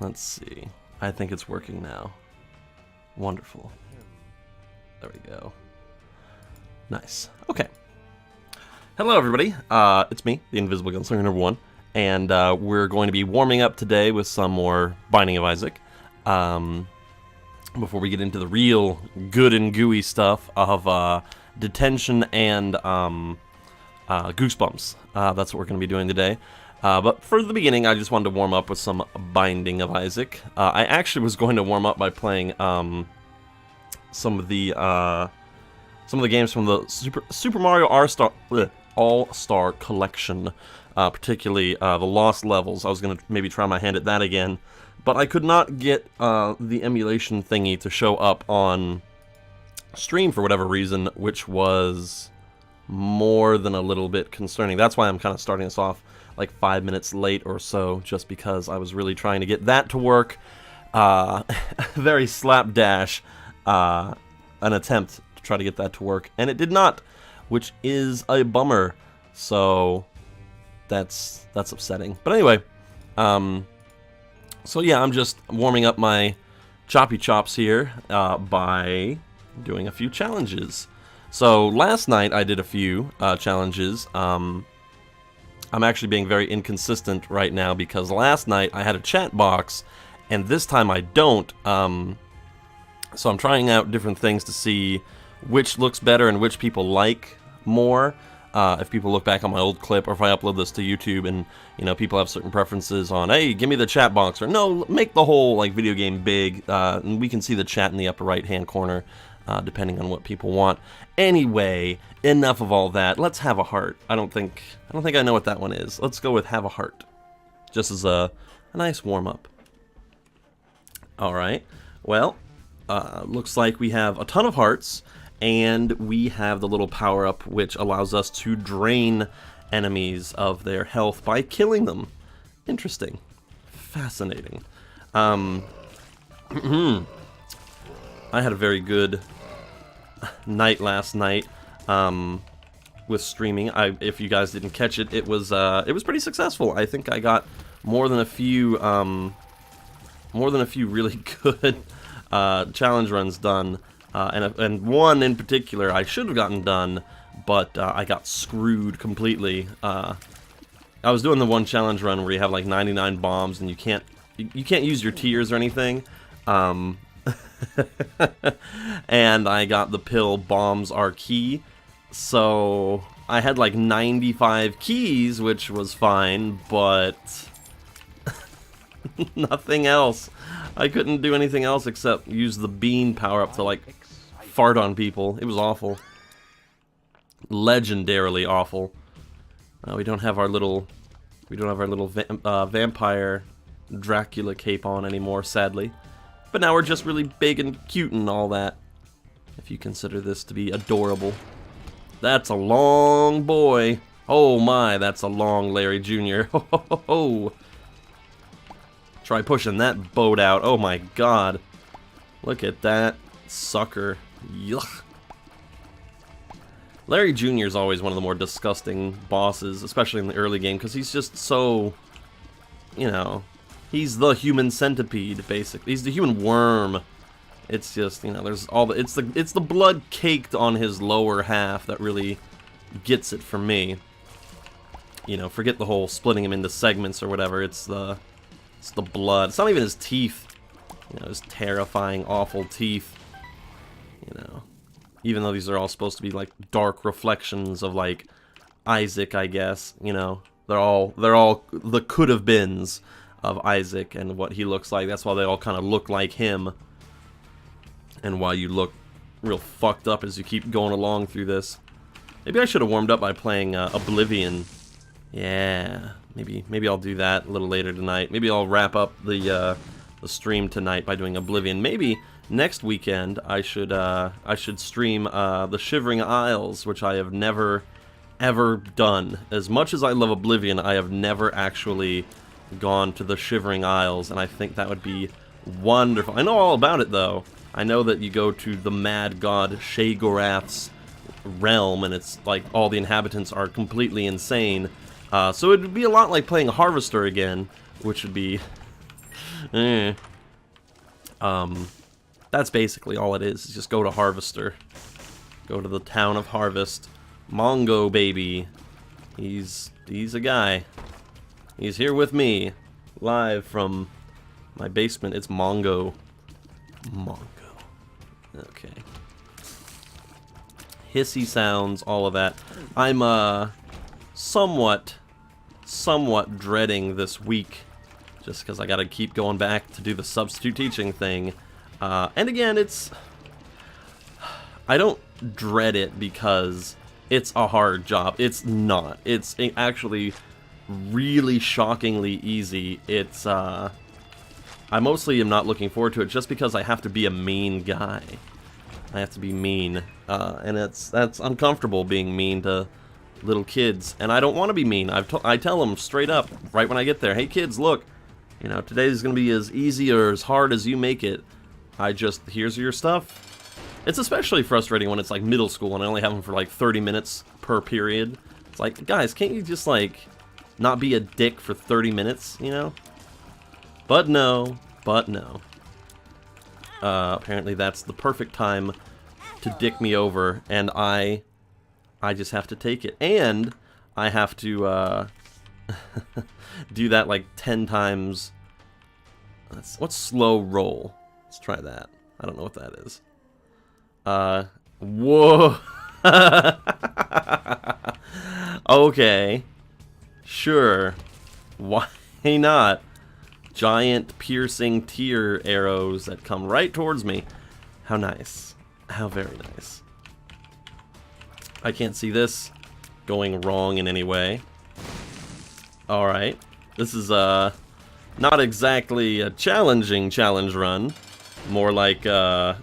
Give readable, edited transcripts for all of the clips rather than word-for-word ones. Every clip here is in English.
Let's see. I think it's working now. Wonderful. There we go. Nice. Okay. Hello, everybody. It's me, the Invisible Gunslinger #1, and we're going to be warming up today with some more Binding of Isaac. Before we get into the real good and gooey stuff of Detention and Goosebumps. That's what we're going to be doing today. But for the beginning, I just wanted to warm up with some Binding of Isaac. I actually was going to warm up by playing some of the games from the Super Mario All-Star Collection, particularly the Lost Levels. I was going to maybe try my hand at that again, but I could not get the emulation thingy to show up on stream for whatever reason, which was more than a little bit concerning. That's why I'm kind of starting us off like 5 minutes late or so, just because I was really trying to get that to work. Very slapdash an attempt to try to get that to work, and it did not, which is a bummer. So that's upsetting. But anyway, so yeah, I'm just warming up my choppy chops here by doing a few challenges. So last night I did a few challenges. I'm actually being very inconsistent right now because last night I had a chat box and this time I don't. So I'm trying out different things to see which looks better and which people like more. If people look back on my old clip, or if I upload this to YouTube and, you know, people have certain preferences on, hey, give me the chat box, or no, make the whole, like, video game big, and we can see the chat in the upper right-hand corner, depending on what people want. Anyway, enough of all that. Let's have a heart. I don't think I know what that one is. Let's go with have a heart, just as a nice warm-up. Alright, well, looks like we have a ton of hearts, and we have the little power-up which allows us to drain enemies of their health by killing them. Interesting. Fascinating. I had a very good night last night with streaming. If you guys didn't catch it, it was pretty successful. I think I got more than a few really good challenge runs done. And one in particular I should have gotten done, but I got screwed completely. I was doing the one challenge run where you have like 99 bombs and you can't use your tears or anything. And I got the pill bombs are key, so I had like 95 keys, which was fine, but nothing else. I couldn't do anything else except use the bean power-up to, like, fart on people. It was awful. Legendarily awful. We don't have our little vampire Dracula cape on anymore, sadly. But now we're just really big and cute and all that, if you consider this to be adorable. That's a long boy. Oh my, that's a long Larry Jr. Ho ho ho ho. Try pushing that boat out. Oh my god. Look at that sucker. Yuck. Larry Jr. is always one of the more disgusting bosses, especially in the early game, because he's just so, you know, he's the human centipede, basically. He's the human worm. It's just, you know, there's all the, it's the blood caked on his lower half that really gets it for me. You know, forget the whole splitting him into segments or whatever. It's the blood. It's not even his teeth. You know, his terrifying, awful teeth. You know, even though these are all supposed to be like dark reflections of like Isaac, I guess. You know, they're all the could have beens of Isaac and what he looks like. That's why they all kind of look like him, and why you look real fucked up as you keep going along through this. Maybe I should have warmed up by playing Oblivion. Yeah, maybe I'll do that a little later tonight. Maybe I'll wrap up the stream tonight by doing Oblivion. Maybe next weekend I should stream the Shivering Isles, which I have never ever done. As much as I love Oblivion, I have never actually gone to the Shivering Isles, and I think that would be wonderful. I know all about it though. I know that you go to the mad god Sheogorath's realm, and it's like all the inhabitants are completely insane. So it would be a lot like playing Harvester again, which would be... That's basically all it is just go to Harvester. Go to the town of Harvest. Mongo, baby. He's a guy. He's here with me. Live from my basement. It's Mongo. Mongo. Okay. Hissy sounds, all of that. I'm, somewhat dreading this week. Just because I gotta keep going back to do the substitute teaching thing. And again, I don't dread it because it's a hard job. It's not. It's actually really shockingly easy. It's, I mostly am not looking forward to it just because I have to be a mean guy. I have to be mean. And that's uncomfortable being mean to little kids. And I don't want to be mean. I tell them straight up, right when I get there, hey kids, look, you know, today's going to be as easy or as hard as you make it. Here's your stuff. It's especially frustrating when it's like middle school and I only have them for like 30 minutes per period. It's like, guys, can't you just like not be a dick for 30 minutes, you know? But no. Apparently that's the perfect time to dick me over, and I just have to take it. And I have to do that like 10 times. What's slow roll? Let's try that. I don't know what that is. Whoa. Okay. Sure. Why not? Giant piercing tear arrows that come right towards me. How nice. How very nice. I can't see this going wrong in any way. Alright. This is, not exactly a challenging challenge run. More like, can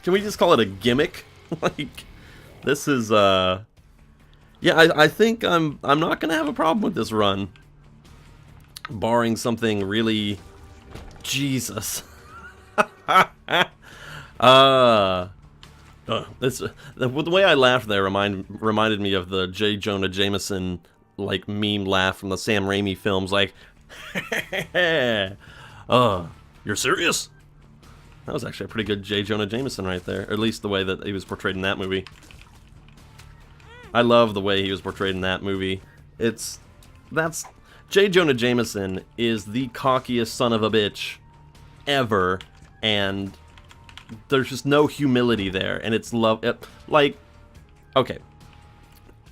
we just call it a gimmick? Like, this is, yeah, I think I'm not gonna have a problem with this run. Barring something really... Jesus. The way I laughed there reminded me of the J. Jonah Jameson, like, meme laugh from the Sam Raimi films, like... You're serious? That was actually a pretty good J. Jonah Jameson right there. Or at least the way that he was portrayed in that movie. I love the way he was portrayed in that movie. J. Jonah Jameson is the cockiest son of a bitch ever, and there's just no humility there, and it's like, okay.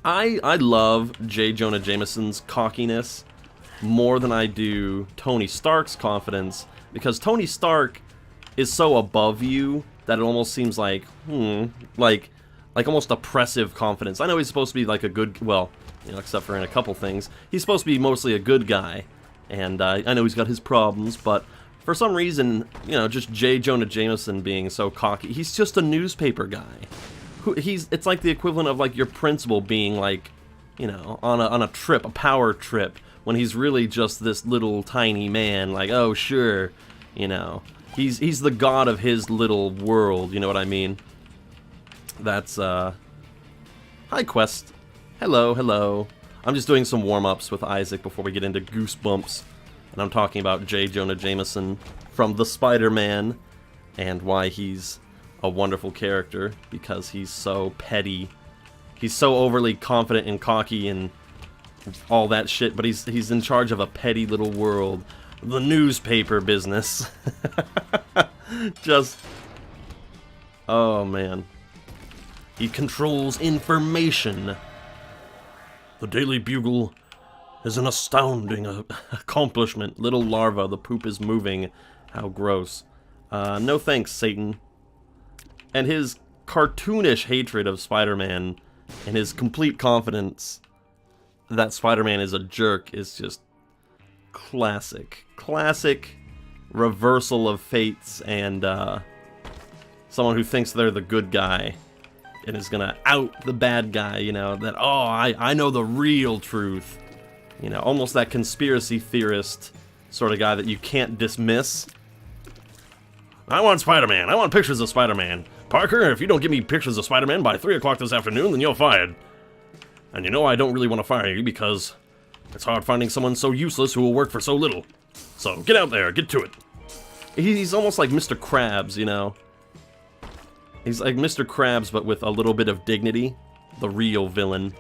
I love J. Jonah Jameson's cockiness more than I do Tony Stark's confidence, because Tony Stark is so above you that it almost seems like, like almost oppressive confidence. I know he's supposed to be like a good, well, you know, except for in a couple things, he's supposed to be mostly a good guy, and I know he's got his problems, but for some reason, you know, just J. Jonah Jameson being so cocky, he's just a newspaper guy. It's like the equivalent of like your principal being like, you know, on a trip, a power trip, when he's really just this little tiny man, like, oh sure, you know, he's the god of his little world, you know what I mean? That's hi Quest. Hello. I'm just doing some warm-ups with Isaac before we get into Goosebumps, and I'm talking about J. Jonah Jameson from The Spider-Man and why he's a wonderful character, because he's so petty. He's so overly confident and cocky and all that shit, but he's in charge of a petty little world. The newspaper business. Just... oh, man. He controls information. The Daily Bugle is an astounding accomplishment. Little larva, the poop is moving. How gross. No thanks, Satan. And his cartoonish hatred of Spider-Man and his complete confidence that Spider-Man is a jerk is just classic. Classic reversal of fates, and someone who thinks they're the good guy and is gonna out the bad guy, you know, that, oh, I know the real truth. You know, almost that conspiracy theorist sort of guy that you can't dismiss. I want Spider-Man. I want pictures of Spider-Man. Parker, if you don't give me pictures of Spider-Man by 3 o'clock this afternoon, then you're fired. And you know I don't really want to fire you because It's hard finding someone so useless who will work for so little. So, get out there, get to it. He's almost like Mr. Krabs, you know? He's like Mr. Krabs, but with a little bit of dignity. The real villain.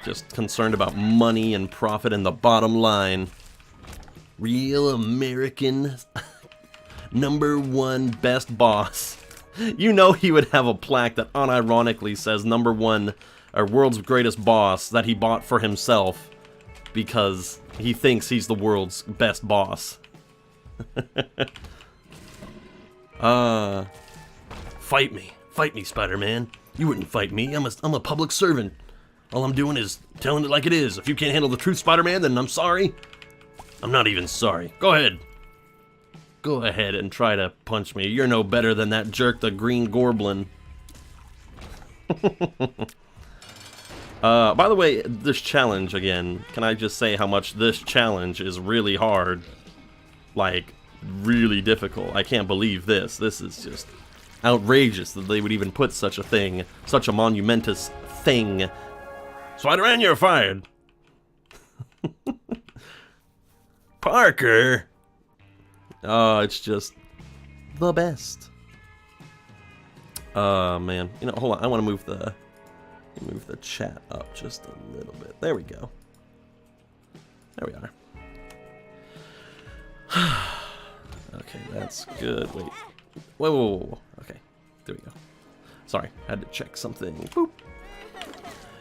Just concerned about money and profit and the bottom line. Real American #1 best boss. You know he would have a plaque that unironically says #1 or world's greatest boss that he bought for himself because he thinks he's the world's best boss. Fight me, Spider-Man. You wouldn't fight me. I'm a public servant. All I'm doing is telling it like it is. If you can't handle the truth, Spider-Man, then I'm sorry. I'm not even sorry. Go ahead. Go ahead and try to punch me. You're no better than that jerk, the Green Goblin. By the way, this challenge again, can I just say how much this challenge is really hard? Like, really difficult. I can't believe this. This is just outrageous that they would even put such a thing, such a monumentous thing. Spider-Man, you're fired. Parker. Oh, it's just the best. Man, you know, hold on. I want to move the chat up just a little bit. There we go. There we are. Okay, that's good. Wait. Whoa. Okay, there we go. Sorry, had to check something. Boop.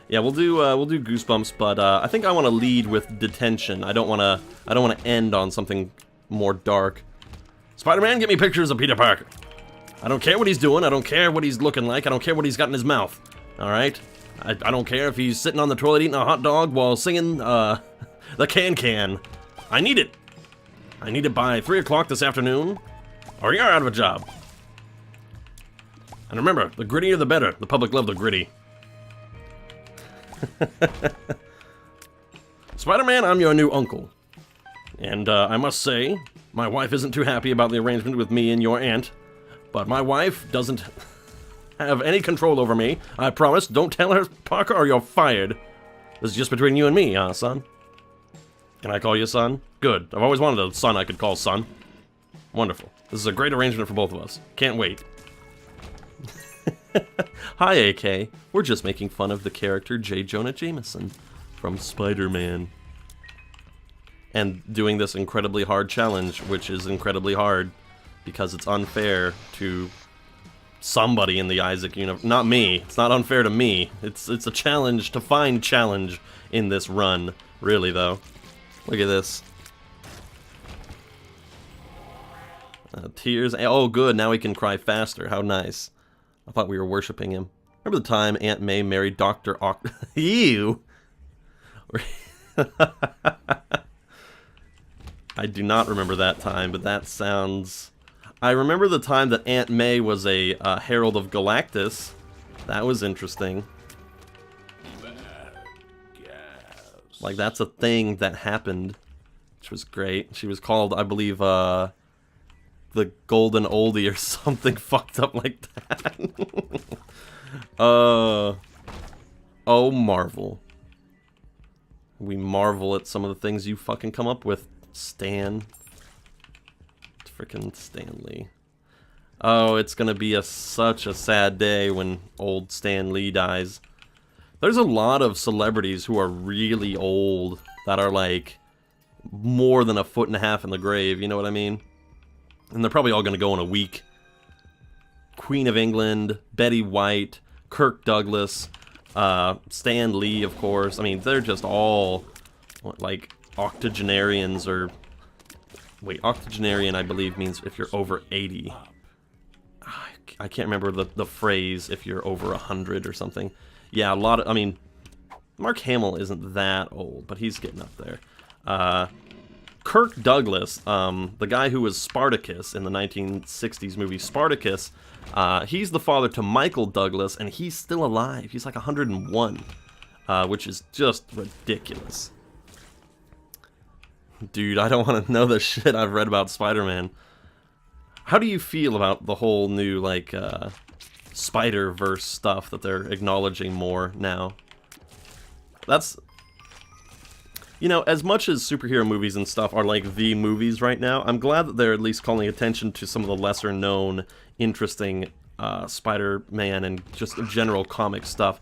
Yeah, we'll do Goosebumps, but I think I want to lead with Detention. I don't want to end on something more dark. Spider-Man, get me pictures of Peter Parker. I don't care what he's doing. I don't care what he's looking like. I don't care what he's got in his mouth. All right. I don't care if he's sitting on the toilet eating a hot dog while singing the Can. I need it. I need it by 3 o'clock this afternoon, or you're out of a job. And remember, the grittier the better. The public love the gritty. Spider-Man, I'm your new uncle. And I must say, my wife isn't too happy about the arrangement with me and your aunt. But my wife doesn't have any control over me. I promise, don't tell her, Parker, or you're fired. This is just between you and me, son? Can I call you son? Good. I've always wanted a son I could call son. Wonderful. This is a great arrangement for both of us. Can't wait. Hi, AK. We're just making fun of the character J. Jonah Jameson from Spider-Man. And doing this incredibly hard challenge, which is incredibly hard because it's unfair to somebody in the Isaac universe. Not me. It's not unfair to me. It's a challenge to find challenge in this run. Really, though. Look at this. Tears. Oh, good. Now he can cry faster. How nice. I thought we were worshipping him. Remember the time Aunt May married Dr. Ew! I do not remember that time, but that sounds... I remember the time that Aunt May was a Herald of Galactus. That was interesting. Like, that's a thing that happened, which was great. She was called, I believe, the Golden Oldie or something fucked up like that. Oh, Marvel. We marvel at some of the things you fucking come up with, Stan. Frickin' Stan Lee. Oh, it's gonna be such a sad day when old Stan Lee dies. There's a lot of celebrities who are really old that are like more than a foot and a half in the grave, you know what I mean? And they're probably all gonna go in a week. Queen of England, Betty White, Kirk Douglas, Stan Lee, of course. I mean, they're just all like octogenarians or... Wait, octogenarian, I believe, means if you're over 80. I can't remember the phrase if you're over 100 or something. Yeah, a lot of... I mean, Mark Hamill isn't that old, but he's getting up there. Kirk Douglas, the guy who was Spartacus in the 1960s movie Spartacus, he's the father to Michael Douglas, and he's still alive. He's like 101, which is just ridiculous. Dude, I don't want to know the shit I've read about Spider-Man. How do you feel about the whole new, like, Spider-Verse stuff that they're acknowledging more now. That's... You know, as much as superhero movies and stuff are like the movies right now, I'm glad that they're at least calling attention to some of the lesser-known, interesting Spider-Man and just general comic stuff.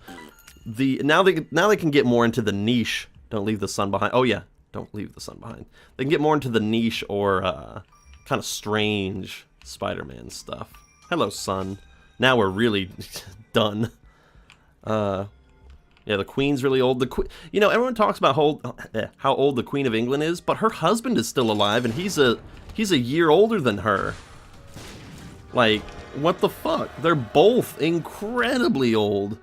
Now they can get more into the niche. Don't leave the sun behind. Oh yeah, don't leave the sun behind. They can get more into the niche or kind of strange Spider-Man stuff. Hello, sun. Now we're really done. Yeah, the Queen's really old. You know, everyone talks about how old the Queen of England is, but her husband is still alive, and he's a year older than her. Like, what the fuck? They're both incredibly old.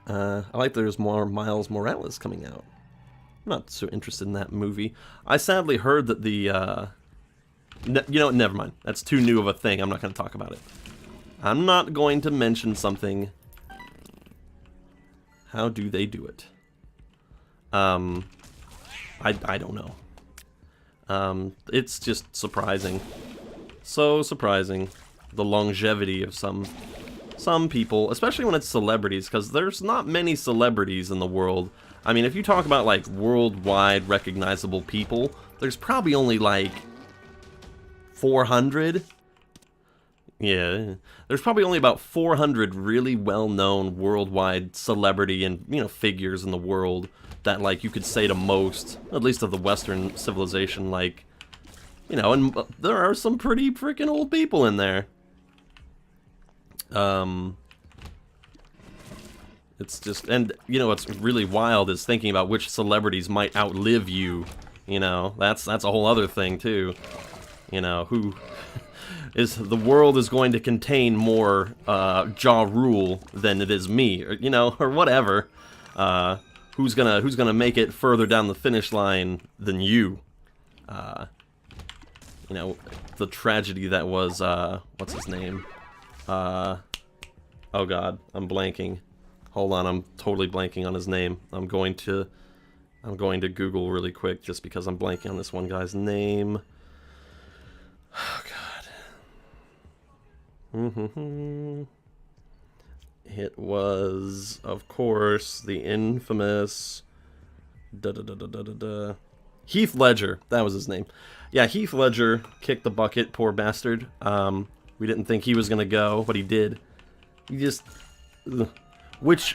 I like there's more Miles Morales coming out. I'm not so interested in that movie. I sadly heard that the, you know what, never mind. That's too new of a thing. I'm not going to talk about it. I'm not going to mention something. How do they do it? I don't know. It's just surprising. So surprising. The longevity of some people, especially when it's celebrities, because there's not many celebrities in the world. I mean, if you talk about, like, worldwide recognizable people, there's probably only, like, 400? Yeah, there's probably only about 400 really well-known worldwide celebrity and, you know, figures in the world that, like, you could say to most, at least of the Western civilization, like, you know, and there are some pretty freaking old people in there. It's just, and, you know, what's really wild is thinking about which celebrities might outlive you, you know, that's a whole other thing, too. You know, who... the world is going to contain more Ja Rule than it is me, or, you know, or whatever. Who's gonna make it further down the finish line than you? You know, the tragedy that was what's his name? Oh God, I'm blanking. Hold on, I'm totally blanking on his name. I'm going to Google really quick just because I'm blanking on this one guy's name. Oh God. It was, of course, the infamous Heath Ledger. That was his name. Yeah, Heath Ledger kicked the bucket, poor bastard. We didn't think he was gonna go, but he did. He just, it's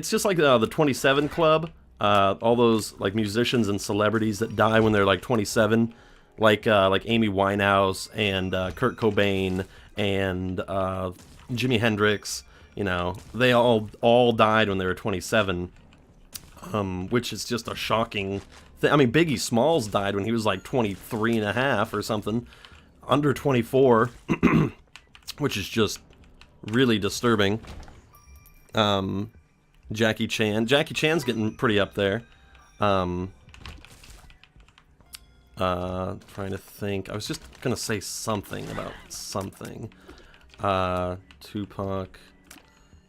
just like the 27 Club. All those like musicians and celebrities that die when they're like 27. Like Amy Winehouse and Kurt Cobain and Jimi Hendrix, you know, they all died when they were 27, which is just a shocking thing. I mean, Biggie Smalls died when he was like 23 and a half or something, under 24, which is just really disturbing. Jackie Chan's getting pretty up there. Trying to think. I was just gonna say something about something. Tupac,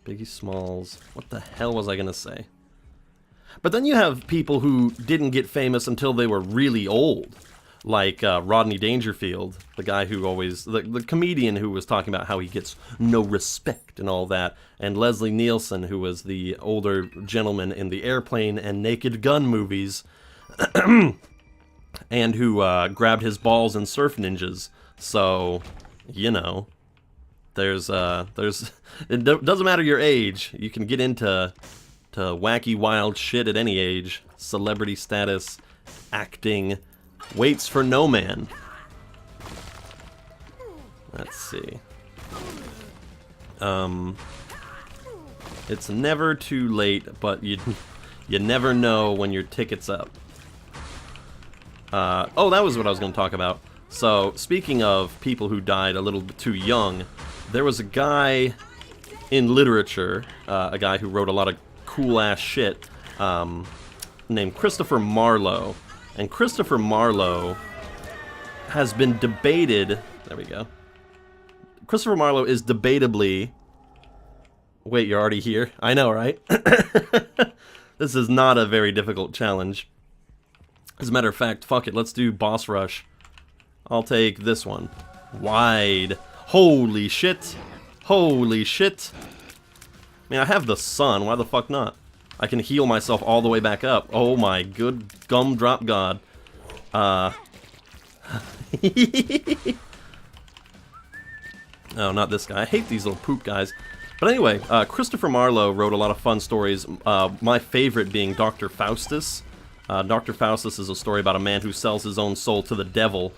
Biggie Smalls. What the hell was I gonna say? But then you have people who didn't get famous until they were really old. Like Rodney Dangerfield, the guy who always... The comedian who was talking about how he gets no respect and all that. And Leslie Nielsen, who was the older gentleman in the Airplane and Naked Gun movies. And who grabbed his balls in Surf Ninjas. So, you know, it doesn't matter your age. You can get into wacky, wild shit at any age. Celebrity status, acting, waits for no man. Let's see. It's never too late, but you never know when your ticket's up. Oh, that was what I was going to talk about. So, speaking of people who died a little bit too young, there was a guy in literature, a guy who wrote a lot of cool-ass shit, named Christopher Marlowe. And Christopher Marlowe has been debated... There we go. Christopher Marlowe is debatably... Wait, you're already here? I know, right? This is not a very difficult challenge. As a matter of fact, fuck it, let's do Boss Rush. I'll take this one. Wide. Holy shit. Holy shit. I mean, I have the sun. Why the fuck not? I can heal myself all the way back up. Oh my good gumdrop god. Oh, not this guy. I hate these little poop guys. But anyway, Christopher Marlowe wrote a lot of fun stories, my favorite being Dr. Faustus. Dr. Faustus is a story about a man who sells his own soul to the devil,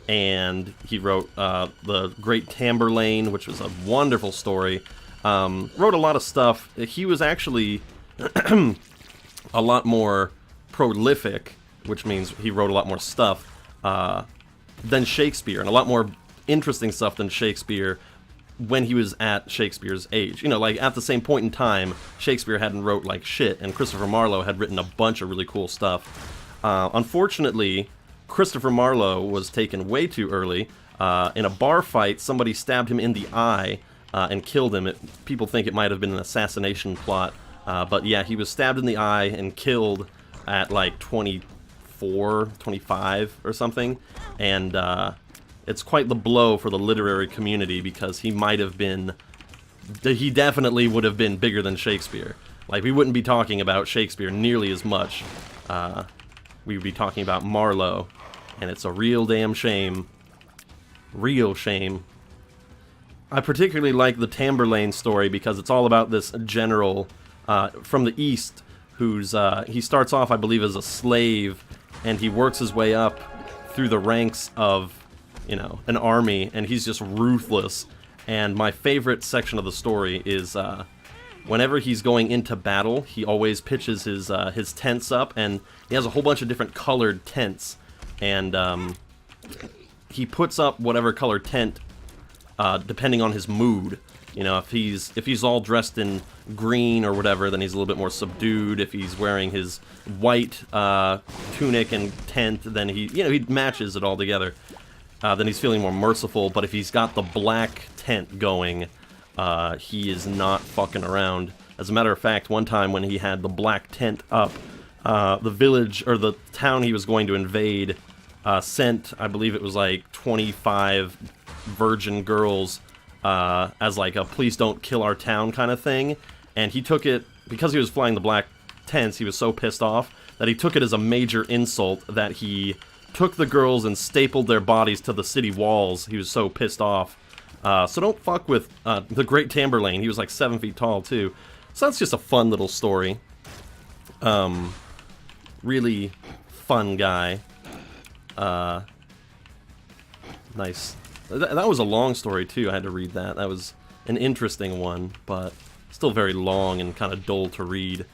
and he wrote The Great Tamburlaine, which was a wonderful story. Wrote a lot of stuff. He was actually a lot more prolific, which means he wrote a lot more stuff, than Shakespeare, and a lot more interesting stuff than Shakespeare when he was at Shakespeare's age. You know, like, at the same point in time, Shakespeare hadn't wrote like shit, and Christopher Marlowe had written a bunch of really cool stuff. Unfortunately, Christopher Marlowe was taken way too early. In a bar fight, somebody stabbed him in the eye and killed him. People think it might have been an assassination plot, but yeah, he was stabbed in the eye and killed at like 24, 25 or something, and it's quite the blow for the literary community because he might have been... He definitely would have been bigger than Shakespeare. Like, we wouldn't be talking about Shakespeare nearly as much. We would be talking about Marlowe, and it's a real damn shame. Real shame. I particularly like the Tamburlaine story because it's all about this general from the East who's... he starts off, I believe, as a slave, and he works his way up through the ranks of, you know, an army, and he's just ruthless. And my favorite section of the story is whenever he's going into battle, he always pitches his tents up, and he has a whole bunch of different colored tents, and he puts up whatever color tent depending on his mood. You know, if he's all dressed in green or whatever, then he's a little bit more subdued. If he's wearing his white tunic and tent, then he matches it all together. Then he's feeling more merciful. But if he's got the black tent going, he is not fucking around. As a matter of fact, one time when he had the black tent up, the village, or the town he was going to invade, sent, I believe it was like 25 virgin girls as like a please don't kill our town kind of thing. And he took it, because he was flying the black tents, he was so pissed off that he took it as a major insult that he took the girls and stapled their bodies to the city walls. He was so pissed off. So don't fuck with the Great Tamburlaine. He was like 7 feet tall too. So that's just a fun little story. Really fun guy. Nice. That was a long story too. I had to read that. That was an interesting one, but still very long and kind of dull to read.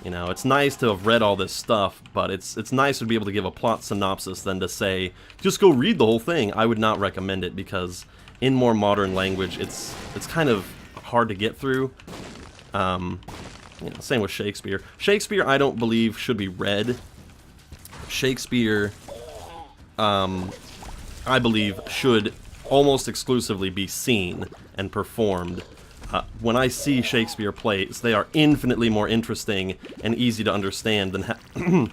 You know, it's nice to have read all this stuff, but it's nice to be able to give a plot synopsis than to say, just go read the whole thing. I would not recommend it because in more modern language, it's kind of hard to get through. You know, same with Shakespeare. Shakespeare, I don't believe, should be read. Shakespeare, I believe, should almost exclusively be seen and performed. When I see Shakespeare plays, they are infinitely more interesting and easy to understand than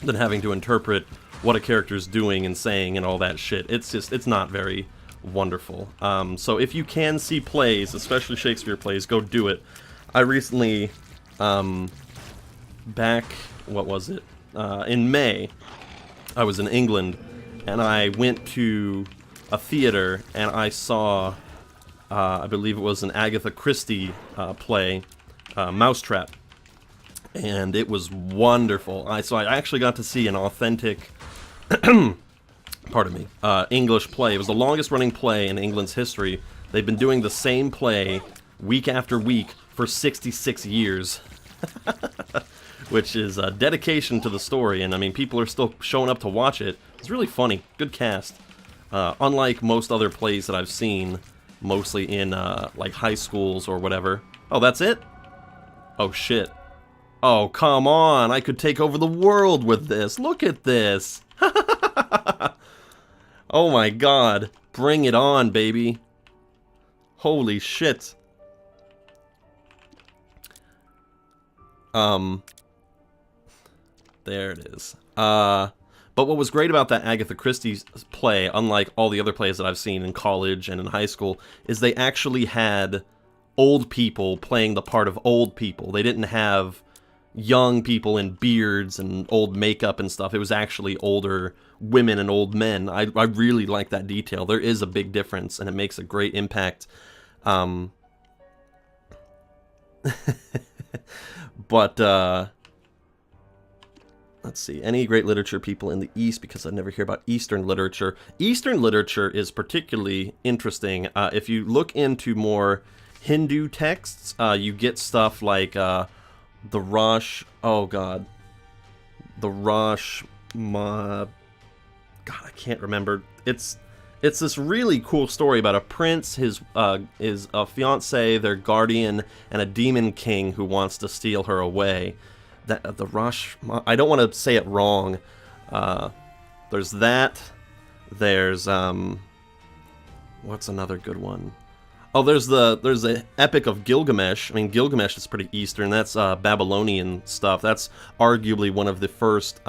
than having to interpret what a character's doing and saying and all that shit. It's not very wonderful. So if you can see plays, especially Shakespeare plays, go do it. I recently, back, what was it? In May, I was in England, and I went to a theater, and I saw, I believe it was an Agatha Christie play, Mousetrap, and it was wonderful. So I actually got to see an authentic, pardon me, English play. It was the longest running play in England's history. They've been doing the same play week after week for 66 years, which is a dedication to the story, and I mean, people are still showing up to watch it. It's really funny. Good cast. Unlike most other plays that I've seen, mostly in, like, high schools or whatever. Oh, that's it? Oh, shit. Oh, come on! I could take over the world with this! Look at this! Oh my god. Bring it on, baby. Holy shit. There it is. But what was great about that Agatha Christie play, unlike all the other plays that I've seen in college and in high school, is they actually had old people playing the part of old people. They didn't have young people in beards and old makeup and stuff. It was actually older women and old men. I really like that detail. There is a big difference, and it makes a great impact. But, let's see. Any great literature people in the East, because I never hear about Eastern literature. Eastern literature is particularly interesting. If you look into more Hindu texts, you get stuff like the Rosh... Oh, God. The Rosh... God, I can't remember. It's this really cool story about a prince, his fiancée, their guardian, and a demon king who wants to steal her away. That the Rosh... I don't want to say it wrong. There's that. There's what's another good one? Oh, there's the Epic of Gilgamesh. I mean, Gilgamesh is pretty Eastern. That's Babylonian stuff. That's arguably one of the first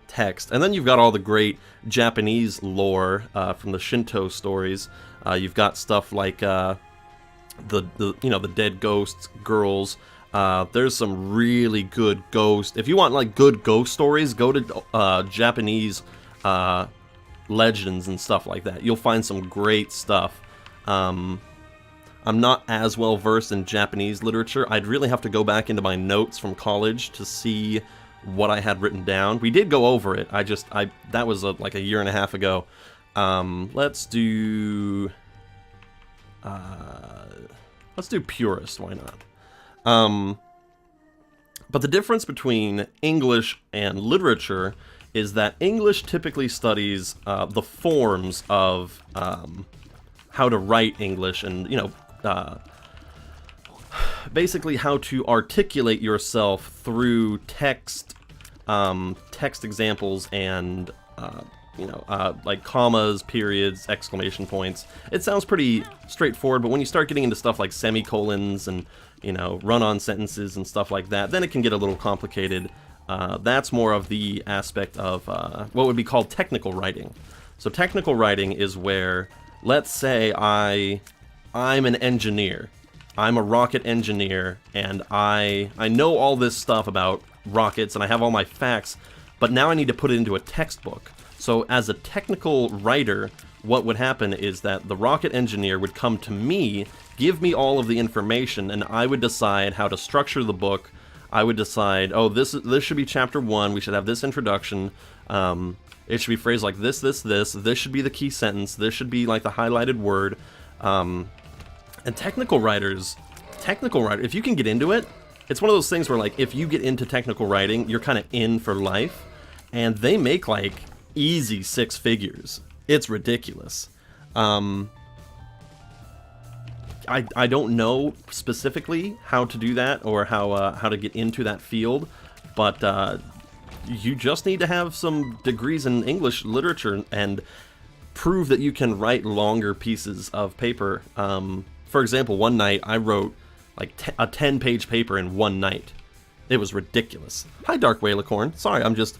texts. And then you've got all the great Japanese lore from the Shinto stories. You've got stuff like the dead ghosts, girls. There's some really good ghost. If you want like good ghost stories, go to Japanese legends and stuff like that. You'll find some great stuff. I'm not as well versed in Japanese literature. I'd really have to go back into my notes from college to see what I had written down. We did go over it. That was like a year and a half ago. Let's do Purist. Why not? But the difference between English and literature is that English typically studies the forms of how to write English, and basically how to articulate yourself through text examples and like commas, periods, exclamation points. It sounds pretty straightforward, but when you start getting into stuff like semicolons and run-on sentences and stuff like that, then it can get a little complicated. That's more of the aspect of what would be called technical writing. So technical writing is where, let's say I'm an engineer. I'm a rocket engineer, and I know all this stuff about rockets, and I have all my facts, but now I need to put it into a textbook. So as a technical writer, what would happen is that the rocket engineer would come to me, give me all of the information, and I would decide how to structure the book. I would decide, oh, this should be chapter 1, we should have this introduction, it should be phrased like this should be the key sentence, this should be like the highlighted word. And technical writers, if you can get into it, it's one of those things where, like, if you get into technical writing, you're kind of in for life, and they make, like, easy 6 figures. It's ridiculous. I don't know specifically how to do that, or how to get into that field, but you just need to have some degrees in English literature and prove that you can write longer pieces of paper. For example, one night I wrote like a 10-page paper in one night. It was ridiculous. Hi, Dark Whalicorn. Sorry, I'm just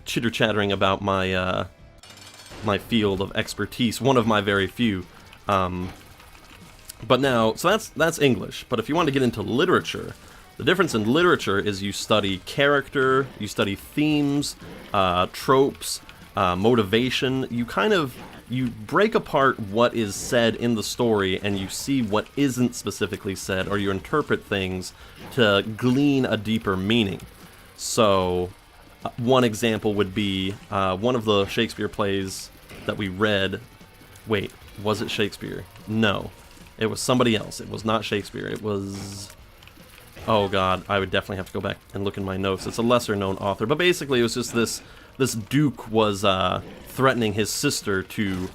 chitter-chattering about my my field of expertise, one of my very few. But now, so that's English. But if you want to get into literature, the difference in literature is you study character, you study themes, tropes, motivation. You break apart what is said in the story, and you see what isn't specifically said, or you interpret things to glean a deeper meaning. So, one example would be one of the Shakespeare plays that we read. Wait, was it Shakespeare? No. It was somebody else. It was not Shakespeare. It was... Oh god, I would definitely have to go back and look in my notes. It's a lesser-known author. But basically, it was just this duke was threatening his sister to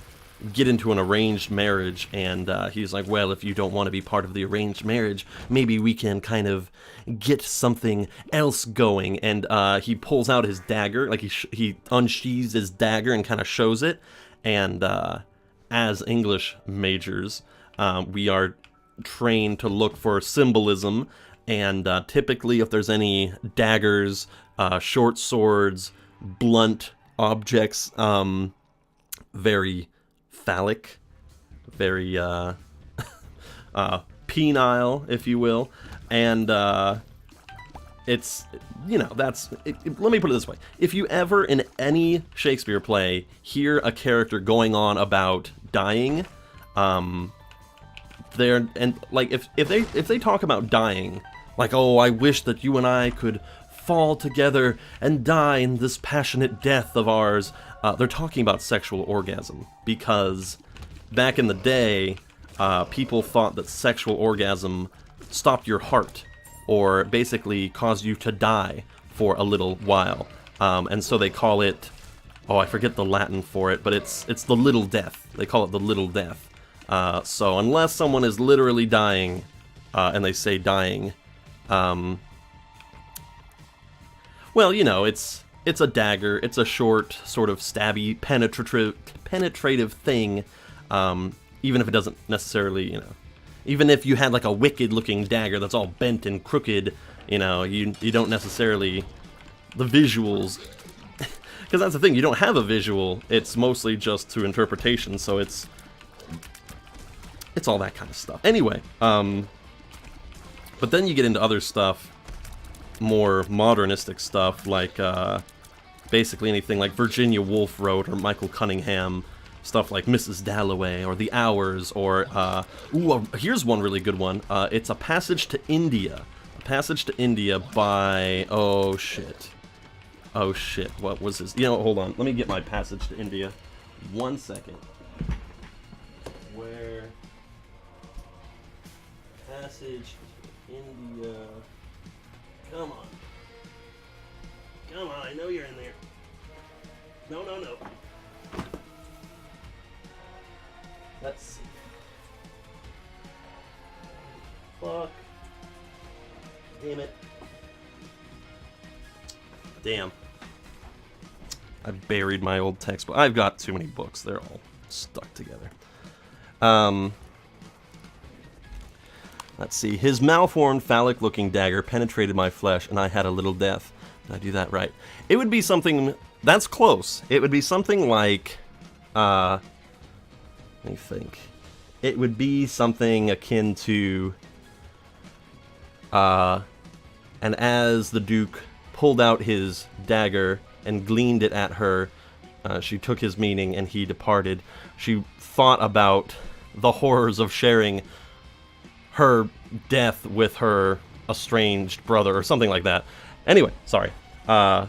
get into an arranged marriage, and he's like, well, if you don't want to be part of the arranged marriage, maybe we can kind of get something else going. And he pulls out his dagger, like he unsheathes his dagger and kind of shows it. And as English majors, we are trained to look for symbolism, and typically if there's any daggers, short swords, blunt objects, very phallic, very penile, if you will, and it's, you know, that's, let me put it this way. If you ever, in any Shakespeare play, hear a character going on about dying, they're, and, like, if they talk about dying, like, oh, I wish that you and I could fall together and die in this passionate death of ours, they're talking about sexual orgasm, because back in the day, people thought that sexual orgasm stopped your heart, or basically caused you to die for a little while. And so they call it, oh, I forget the Latin for it, but it's the little death. They call it the little death. So unless someone is literally dying, and they say dying, well, you know, it's a dagger, it's a short, sort of stabby, penetrative thing, even if it doesn't necessarily, you know, even if you had like a wicked-looking dagger that's all bent and crooked, you know, you don't necessarily, the visuals, because that's the thing, you don't have a visual, it's mostly just through interpretation, so it's all that kind of stuff. Anyway, but then you get into other stuff, more modernistic stuff, like basically anything like Virginia Woolf wrote, or Michael Cunningham, stuff like Mrs. Dalloway, or The Hours, or, here's one really good one. It's A Passage to India. A Passage to India by, oh shit, what was this? You know, hold on, let me get my Passage to India. 1 second. Where? Passage to India. Come on. Come on, I know you're in there. No. Let's see. Fuck. Damn it. Damn. I buried my old textbook. I've got too many books. They're all stuck together. Let's see. His malformed, phallic-looking dagger penetrated my flesh, and I had a little death. Did I do that right? It would be something... That's close. It would be something like... let me think. It would be something akin to... and as the Duke pulled out his dagger and gleamed it at her, she took his meaning and he departed. She thought about the horrors of sharing her death with her estranged brother, or something like that. Anyway, sorry. I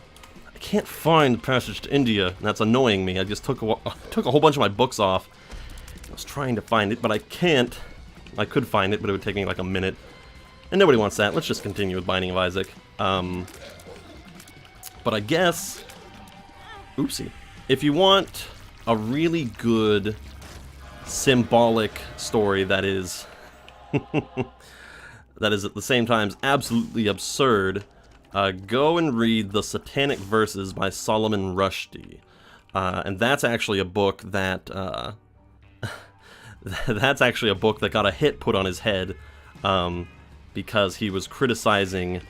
can't find the Passage to India, and that's annoying me. I just took a whole bunch of my books off. I was trying to find it, but I can't. I could find it, but it would take me like a minute. And nobody wants that. Let's just continue with Binding of Isaac. But I guess... Oopsie. If you want a really good symbolic story that is... that is at the same time absolutely absurd, go and read The Satanic Verses by Solomon Rushdie. And that's actually a book that... that's actually a book that got a hit put on his head, because he was criticizing...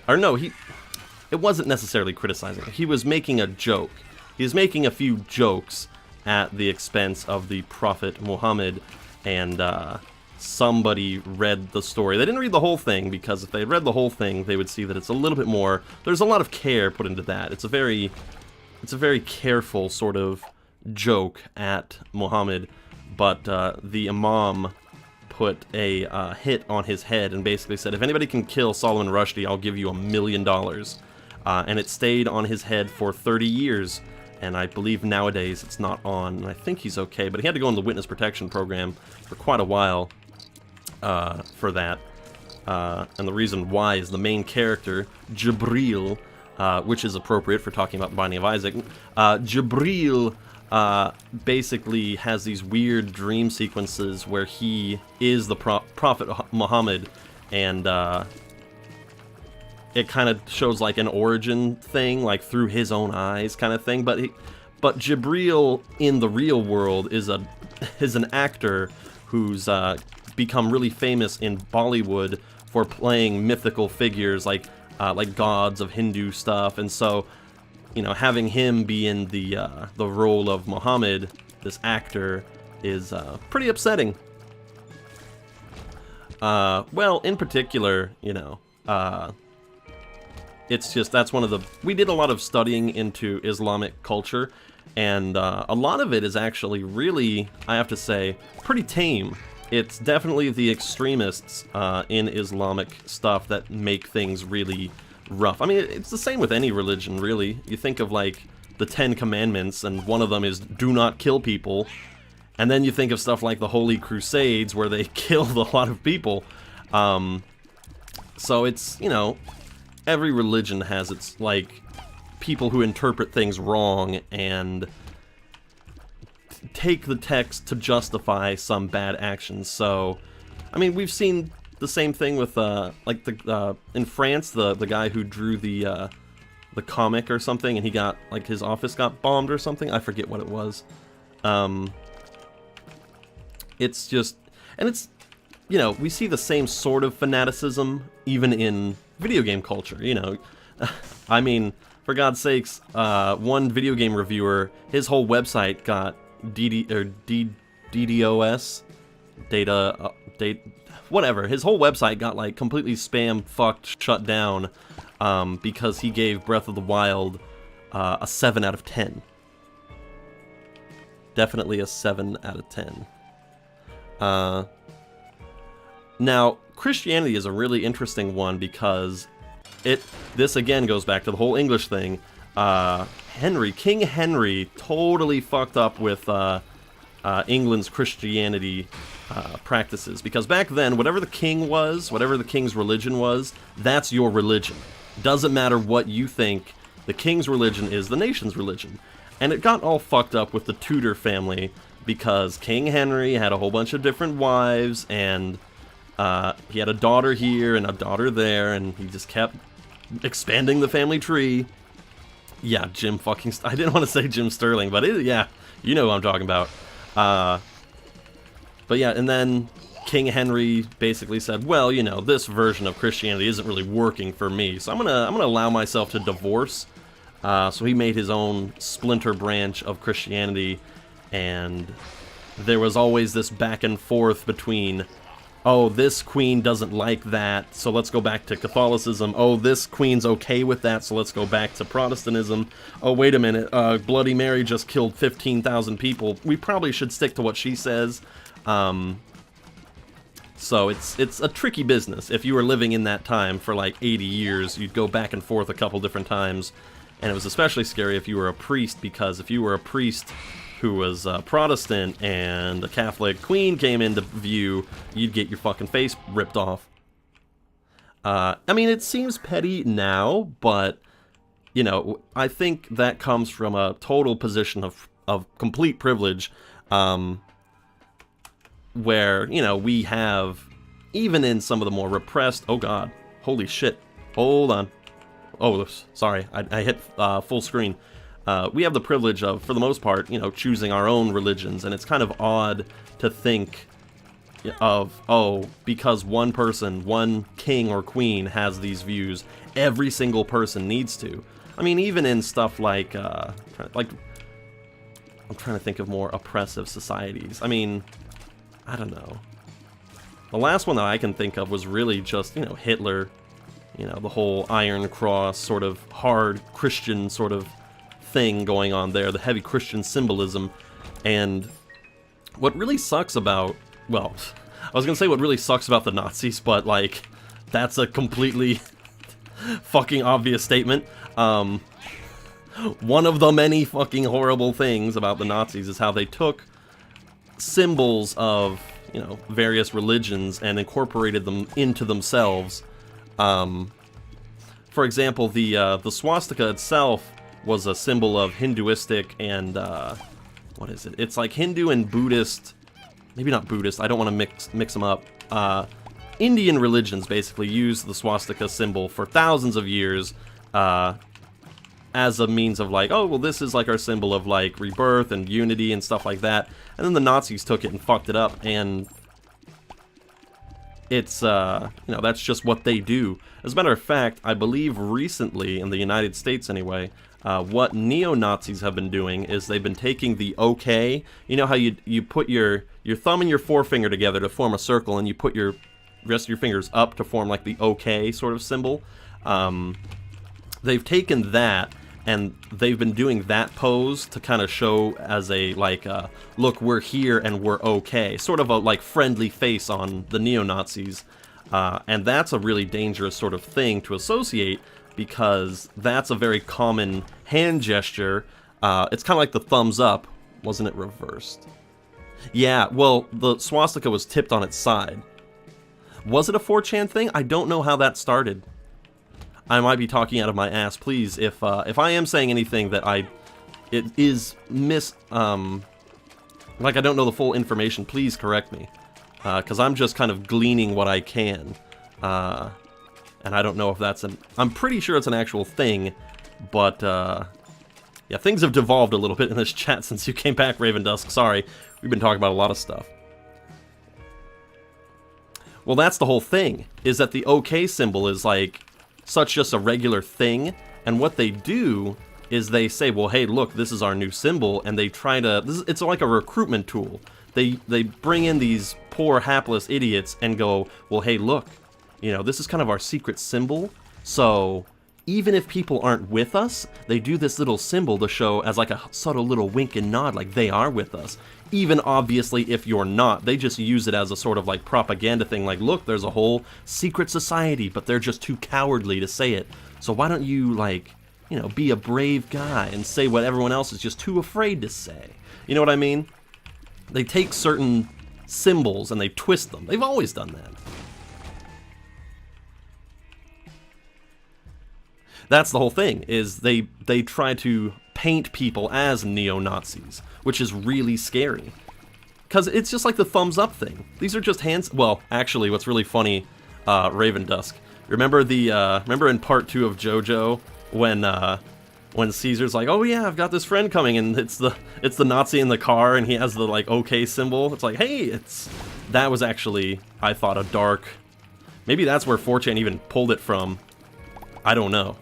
Or no, it wasn't necessarily criticizing. He was making a joke. He was making a few jokes at the expense of the Prophet Muhammad, and somebody read the story. They didn't read the whole thing, because if they read the whole thing, they would see that it's a little bit more... There's a lot of care put into that. It's a very careful sort of joke at Muhammad, but the Imam put a hit on his head and basically said, if anybody can kill Solomon Rushdie, I'll give you $1 million. And it stayed on his head for 30 years, and I believe nowadays it's not on, and I think he's okay, but he had to go in the witness protection program for quite a while for that. And the reason why is the main character, Jibril, which is appropriate for talking about the Binding of Isaac. Jibril basically has these weird dream sequences where he is the Prophet Muhammad, and it kind of shows like an origin thing, like through his own eyes kind of thing. But Jibril in the real world is an actor who's become really famous in Bollywood for playing mythical figures like gods of Hindu stuff, and so you know, having him be in the role of Muhammad, this actor, is pretty upsetting. Well, in particular, you know, it's just, that's one of the, we did a lot of studying into Islamic culture, and a lot of it is actually really, I have to say, pretty tame. It's definitely the extremists in Islamic stuff that make things really rough. I mean, it's the same with any religion, really. You think of, like, the 10 Commandments, and one of them is do not kill people, and then you think of stuff like the Holy Crusades, where they killed a lot of people. So it's, you know, every religion has its, like, people who interpret things wrong and take the text to justify some bad actions. So, I mean, we've seen the same thing with, like, in France, the guy who drew the comic or something, and he got, like, his office got bombed or something. I forget what it was. It's just, and it's, you know, we see the same sort of fanaticism even in video game culture, you know. I mean, for God's sakes, one video game reviewer, his whole website got DDoS, whatever. His whole website got, like, completely spam fucked, shut down, because he gave Breath of the Wild a 7 out of 10. Definitely a 7 out of 10. Now, Christianity is a really interesting one because this again goes back to the whole English thing. King Henry totally fucked up with England's Christianity practices, because back then, whatever the king was, whatever the king's religion was, that's your religion. Doesn't matter what you think, the king's religion is the nation's religion. And it got all fucked up with the Tudor family, because King Henry had a whole bunch of different wives, and he had a daughter here and a daughter there, and he just kept expanding the family tree. Yeah, Jim fucking... I didn't want to say Jim Sterling, but yeah, you know who I'm talking about. But yeah, and then King Henry basically said, well, you know, this version of Christianity isn't really working for me, so I'm gonna allow myself to divorce. So he made his own splinter branch of Christianity, and there was always this back and forth between, oh, this queen doesn't like that, so let's go back to Catholicism. Oh, this queen's okay with that, so let's go back to Protestantism. Oh, wait a minute, Bloody Mary just killed 15,000 people. We probably should stick to what she says. So it's a tricky business. If you were living in that time for like 80 years, you'd go back and forth a couple different times. And it was especially scary if you were a priest, because if you were a priest who was Protestant and a Catholic queen came into view, you'd get your fucking face ripped off. I mean, it seems petty now, but, you know, I think that comes from a total position of complete privilege, where, you know, we have, even in some of the more repressed, oh god, holy shit, hold on. Oh, sorry, I hit full screen. We have the privilege of, for the most part, you know, choosing our own religions, and it's kind of odd to think of, oh, because one person, one king or queen has these views, every single person needs to. I mean, even in stuff like I'm trying to think of more oppressive societies. I mean, I don't know. The last one that I can think of was really just, you know, Hitler. You know, the whole Iron Cross, sort of hard Christian sort of thing going on there, the heavy Christian symbolism. And what really sucks about, well, I was gonna say what really sucks about the Nazis, but, like, that's a completely fucking obvious statement. One of the many fucking horrible things about the Nazis is how they took symbols of, you know, various religions and incorporated them into themselves. For example, the swastika itself was a symbol of Hinduistic and, what is it? It's like Hindu and Buddhist, maybe not Buddhist, I don't want to mix them up. Indian religions basically used the swastika symbol for thousands of years, as a means of like, oh, well, this is like our symbol of like rebirth and unity and stuff like that. And then the Nazis took it and fucked it up, and it's, you know, that's just what they do. As a matter of fact, I believe recently, in the United States anyway, what neo-Nazis have been doing is they've been taking the OK. You know how you put your thumb and your forefinger together to form a circle, and you put your rest of your fingers up to form like the OK sort of symbol. They've taken that, and they've been doing that pose to kind of show as a, like, look, we're here and we're okay. Sort of a, like, friendly face on the neo-Nazis. And that's a really dangerous sort of thing to associate, because that's a very common hand gesture. It's kind of like the thumbs up. Wasn't it reversed? Yeah, well, the swastika was tipped on its side. Was it a 4chan thing? I don't know how that started. I might be talking out of my ass. Please, if I am saying anything that it is like I don't know the full information, please correct me. Because I'm just kind of gleaning what I can. And I don't know if that's I'm pretty sure it's an actual thing, but, yeah, things have devolved a little bit in this chat since you came back, Raven Dusk. Sorry, we've been talking about a lot of stuff. Well, that's the whole thing, is that the OK symbol is, like, such just a regular thing, and what they do is they say, well, hey, look, this is our new symbol, and they try to, it's like a recruitment tool. They bring in these poor, hapless idiots and go, well, hey, look, you know, this is kind of our secret symbol, so even if people aren't with us, they do this little symbol to show as like a subtle little wink and nod, like they are with us. Even obviously if you're not, they just use it as a sort of like propaganda thing, like, look, there's a whole secret society, but they're just too cowardly to say it. So why don't you, like, you know, be a brave guy and say what everyone else is just too afraid to say? You know what I mean? They take certain symbols and they twist them. They've always done that. That's the whole thing, is they try to paint people as neo-Nazis, which is really scary. Because it's just like the thumbs up thing. These are just hands. Well, actually, what's really funny, Raven Dusk. Remember in part 2 of JoJo when Caesar's like, oh yeah, I've got this friend coming, and it's the Nazi in the car, and he has the like OK symbol. It's like, hey, that was actually, I thought, a dark. Maybe that's where 4chan even pulled it from. I don't know.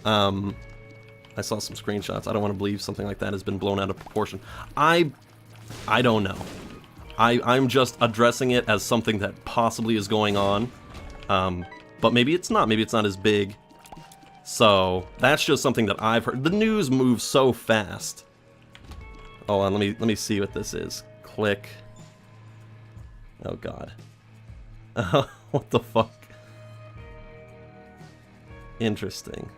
I saw some screenshots. I don't want to believe something like that has been blown out of proportion. I don't know. I'm just addressing it as something that possibly is going on. But maybe it's not. Maybe it's not as big. So that's just something that I've heard. The news moves so fast. Hold on, let me see what this is. Click. Oh god. What the fuck? Interesting.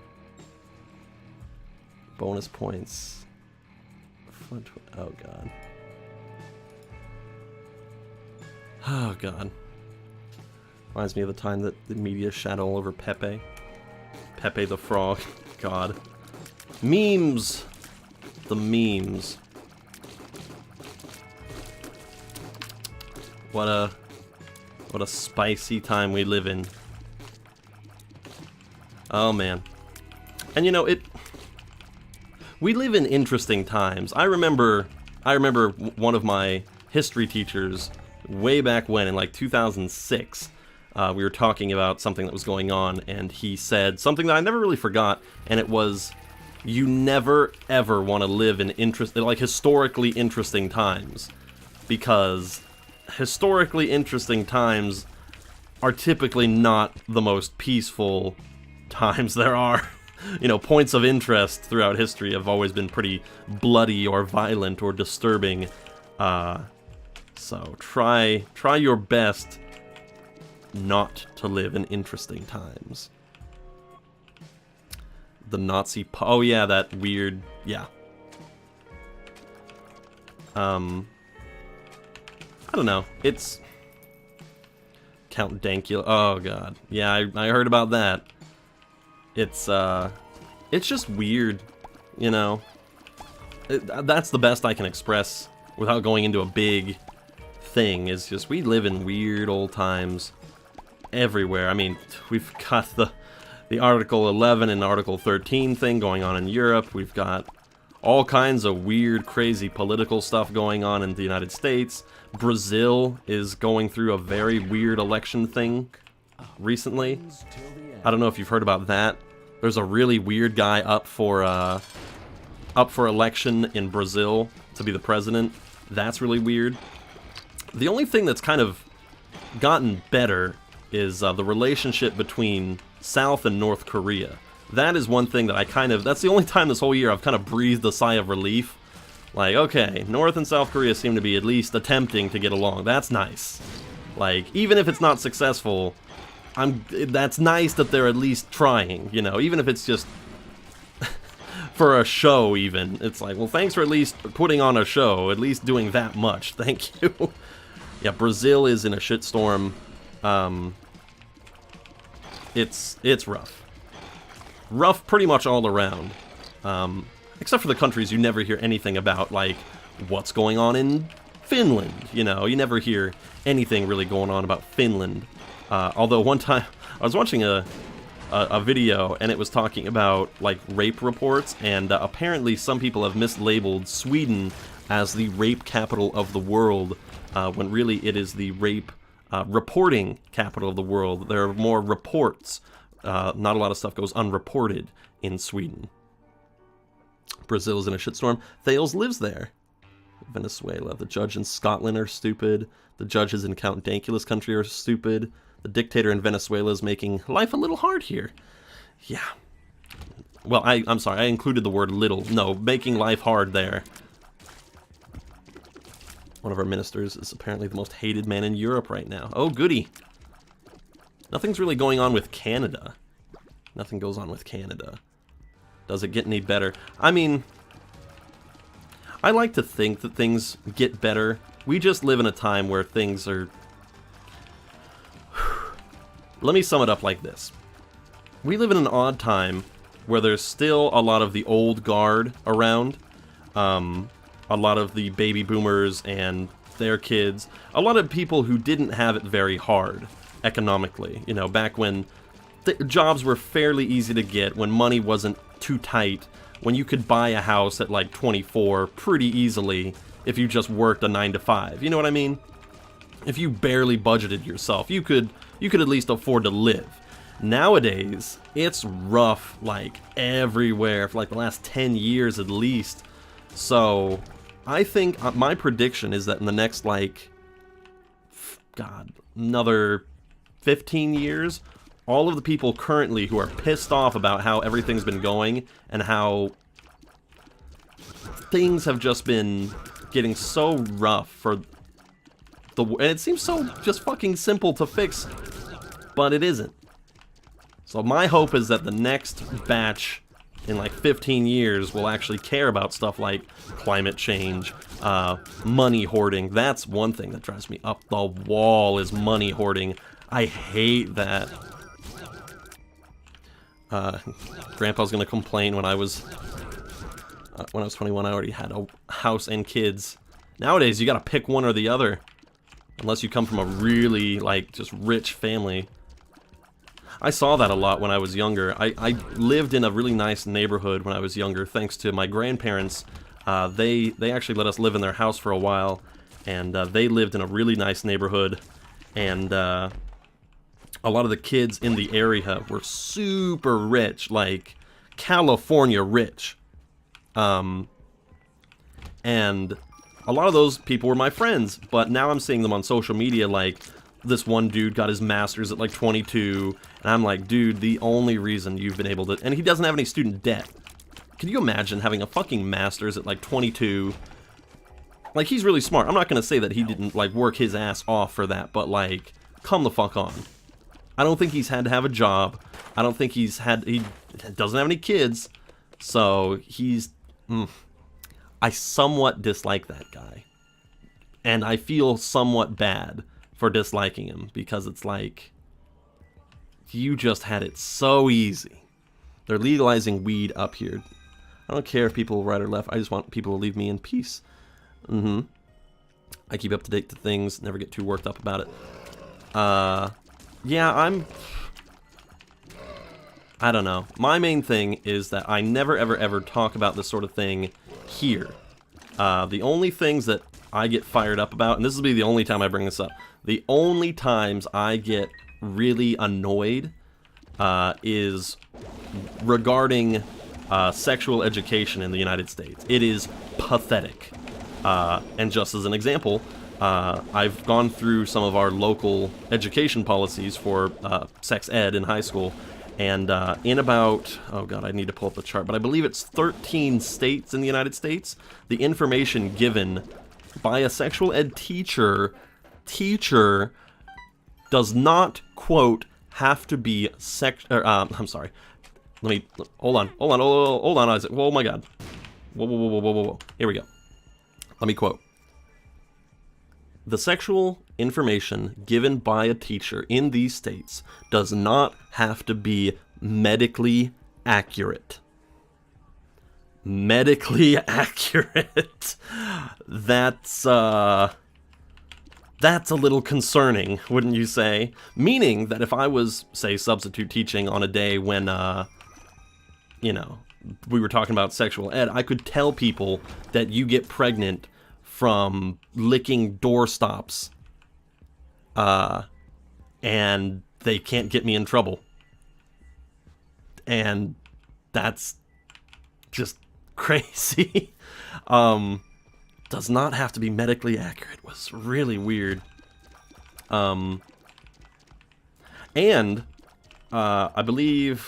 Bonus points. Oh god. Oh god. Reminds me of the time that the media shat all over Pepe. Pepe the Frog. God. Memes! The memes. What a spicy time we live in. Oh man. And you know, we live in interesting times. I remember one of my history teachers way back when, in like 2006, we were talking about something that was going on, and he said something that I never really forgot, and it was, you never ever want to live in historically interesting times, because historically interesting times are typically not the most peaceful times there are. You know, points of interest throughout history have always been pretty bloody or violent or disturbing. So try your best not to live in interesting times. The Nazi oh yeah, that weird, yeah. I don't know. It's Count Dankula. Oh god. Yeah, I heard about that. It's just weird, you know. That's the best I can express without going into a big thing, is just we live in weird old times everywhere. I mean, we've got the Article 11 and Article 13 thing going on in Europe. We've got all kinds of weird, crazy political stuff going on in the United States. Brazil is going through a very weird election thing recently. I don't know if you've heard about that. There's a really weird guy up for election in Brazil to be the president. That's really weird. The only thing that's kind of gotten better is the relationship between South and North Korea. That is one thing that that's the only time this whole year I've kind of breathed a sigh of relief. Like, okay, North and South Korea seem to be at least attempting to get along. That's nice. Like, even if it's not successful, that's nice that they're at least trying, you know, even if it's just for a show even. It's like, well, thanks for at least putting on a show, at least doing that much. Thank you. Yeah, Brazil is in a shitstorm. It's rough. Rough pretty much all around. Except for the countries you never hear anything about, like what's going on in Finland, you know? You never hear anything really going on about Finland. Although one time I was watching a video and it was talking about like rape reports, and apparently some people have mislabeled Sweden as the rape capital of the world, when really it is the rape reporting capital of the world. There are more reports. Not a lot of stuff goes unreported in Sweden. Brazil's in a shitstorm. Thales lives there. Venezuela. The judge in Scotland are stupid. The judges in Count Dankula's country are stupid. The dictator in Venezuela is making life a little hard here. Yeah. Well, I'm sorry, I included the word little. No, making life hard there. One of our ministers is apparently the most hated man in Europe right now. Oh, goody. Nothing's really going on with Canada. Nothing goes on with Canada. Does it get any better? I mean, I like to think that things get better. We just live in a time where things are... Let me sum it up like this. We live in an odd time where there's still a lot of the old guard around. A lot of the baby boomers and their kids. A lot of people who didn't have it very hard economically. You know, back when jobs were fairly easy to get, when money wasn't too tight, when you could buy a house at like 24 pretty easily if you just worked a 9 to 5. You know what I mean? If you barely budgeted yourself, you could at least afford to live. Nowadays, it's rough like everywhere for like the last 10 years at least. So, I think my prediction is that in the next like, God, another 15 years, all of the people currently who are pissed off about how everything's been going and how things have just been getting so rough for the... And it seems so just fucking simple to fix, but it isn't. So my hope is that the next batch in like 15 years will actually care about stuff like climate change, money hoarding. That's one thing that drives me up the wall, is money hoarding. I hate that. Grandpa's gonna complain when I was 21, I already had a house and kids. Nowadays, you gotta pick one or the other. Unless you come from a really, like, just rich family. I saw that a lot when I was younger. I lived in a really nice neighborhood when I was younger, thanks to my grandparents. They actually let us live in their house for a while, and they lived in a really nice neighborhood, and a lot of the kids in the area were super rich, like California rich. And a lot of those people were my friends, but now I'm seeing them on social media, like, this one dude got his master's at like 22, and I'm like, dude, the only reason you've been able to... And he doesn't have any student debt. Can you imagine having a fucking master's at like 22? Like, he's really smart. I'm not gonna say that he didn't, like, work his ass off for that, but, like, come the fuck on. I don't think he's had to have a job. I don't think he doesn't have any kids, so he's... I somewhat dislike that guy. And I feel somewhat bad for disliking him, because it's like, you just had it so easy. They're legalizing weed up here. I don't care if people right or left, I just want people to leave me in peace. I keep up to date to things, never get too worked up about it. Yeah, I don't know. My main thing is that I never ever talk about this sort of thing here. The only things that I get fired up about, and this will be the only time I bring this up, the only times I get really annoyed is regarding sexual education in the United States. It is pathetic. And just as an example, I've gone through some of our local education policies for sex ed in high school, and in about, oh god, I need to pull up the chart, but I believe it's 13 states in the United States, the information given by a sexual ed teacher does not, quote, have to be I'm sorry. Hold on, Isaac. Oh my god. Whoa. Here we go. Let me quote. The sexual information given by a teacher in these states does not have to be medically accurate. Medically accurate. That's a little concerning, wouldn't you say? Meaning that if I was, say, substitute teaching on a day when, you know, we were talking about sexual ed, I could tell people that you get pregnant from licking doorstops, and they can't get me in trouble. And that's just crazy. Does not have to be medically accurate. Was really weird. And I believe,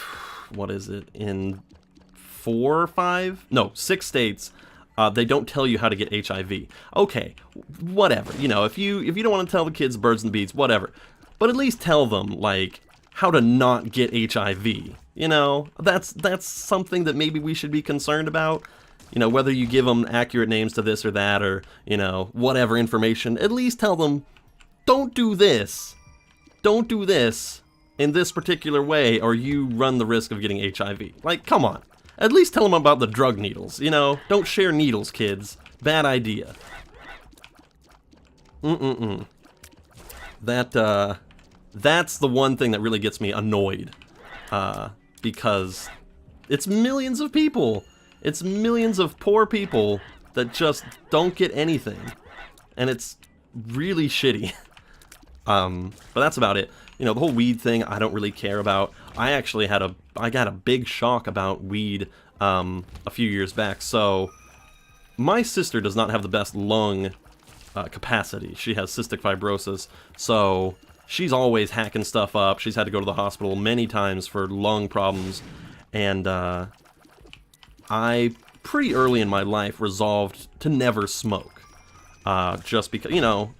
what is it, in 6 states, they don't tell you how to get HIV. Okay, whatever. You know, if you don't want to tell the kids birds and bees, whatever. But at least tell them, like, how to not get HIV. You know, that's something that maybe we should be concerned about. You know, whether you give them accurate names to this or that, or, you know, whatever information, at least tell them, don't do this. Don't do this in this particular way, or you run the risk of getting HIV. Like, come on. At least tell them about the drug needles, you know? Don't share needles, kids. Bad idea. That's the one thing that really gets me annoyed. Because it's millions of people. It's millions of poor people that just don't get anything. And it's really shitty. But that's about it. You know, the whole weed thing, I don't really care about. I actually I got a big shock about weed a few years back. So, my sister does not have the best lung capacity. She has cystic fibrosis, so she's always hacking stuff up. She's had to go to the hospital many times for lung problems, and I, pretty early in my life, resolved to never smoke. Just because, you know,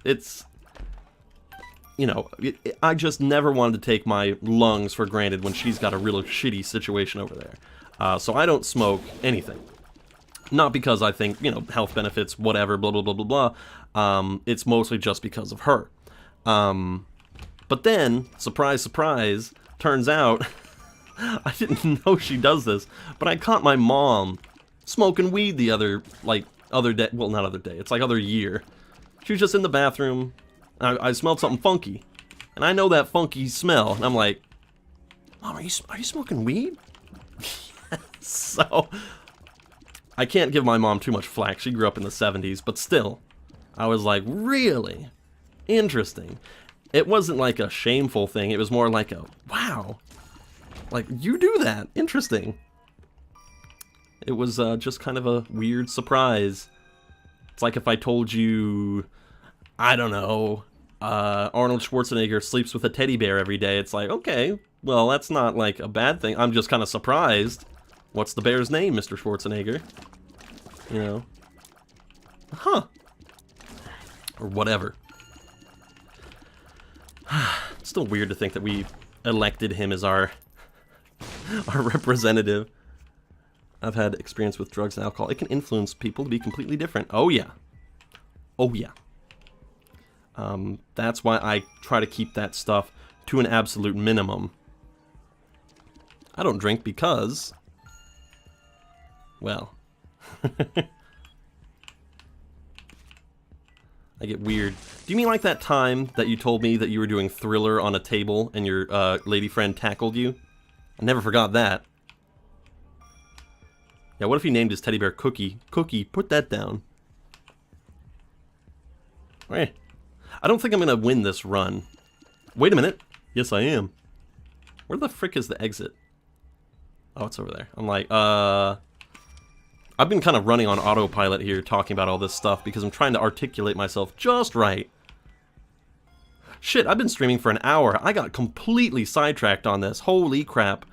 I just never wanted to take my lungs for granted when she's got a real shitty situation over there. So I don't smoke anything. Not because I think, you know, health benefits, whatever, blah, blah, blah, blah, blah. It's mostly just because of her. But then, surprise, surprise, turns out, I didn't know she does this, but I caught my mom smoking weed the other day, well, not other day, it's like other year. She was just in the bathroom. I smelled something funky, and I know that funky smell, and I'm like, Mom, are you smoking weed? So, I can't give my mom too much flack. She grew up in the 70s, but still, I was like, really? Interesting. It wasn't like a shameful thing, it was more like a, wow, like, you do that, interesting. It was just kind of a weird surprise. It's like if I told you, I don't know, Arnold Schwarzenegger sleeps with a teddy bear every day. It's like, okay, well, that's not like a bad thing. I'm just kind of surprised. What's the bear's name, Mr. Schwarzenegger? You know? Huh. Or whatever. It's still weird to think that we elected him as our representative. I've had experience with drugs and alcohol. It can influence people to be completely different. Oh, yeah. Oh, yeah. That's why I try to keep that stuff to an absolute minimum. I don't drink because, well, I get weird. Do you mean like that time that you told me that you were doing Thriller on a table and your lady friend tackled you? I never forgot that. Yeah, what if he named his teddy bear Cookie? Cookie, put that down. I don't think I'm gonna win this run. Wait a minute. Yes, I am. Where the frick is the exit? Oh, it's over there. I'm like, I've been kind of running on autopilot here talking about all this stuff because I'm trying to articulate myself just right. Shit, I've been streaming for an hour. I got completely sidetracked on this. Holy crap.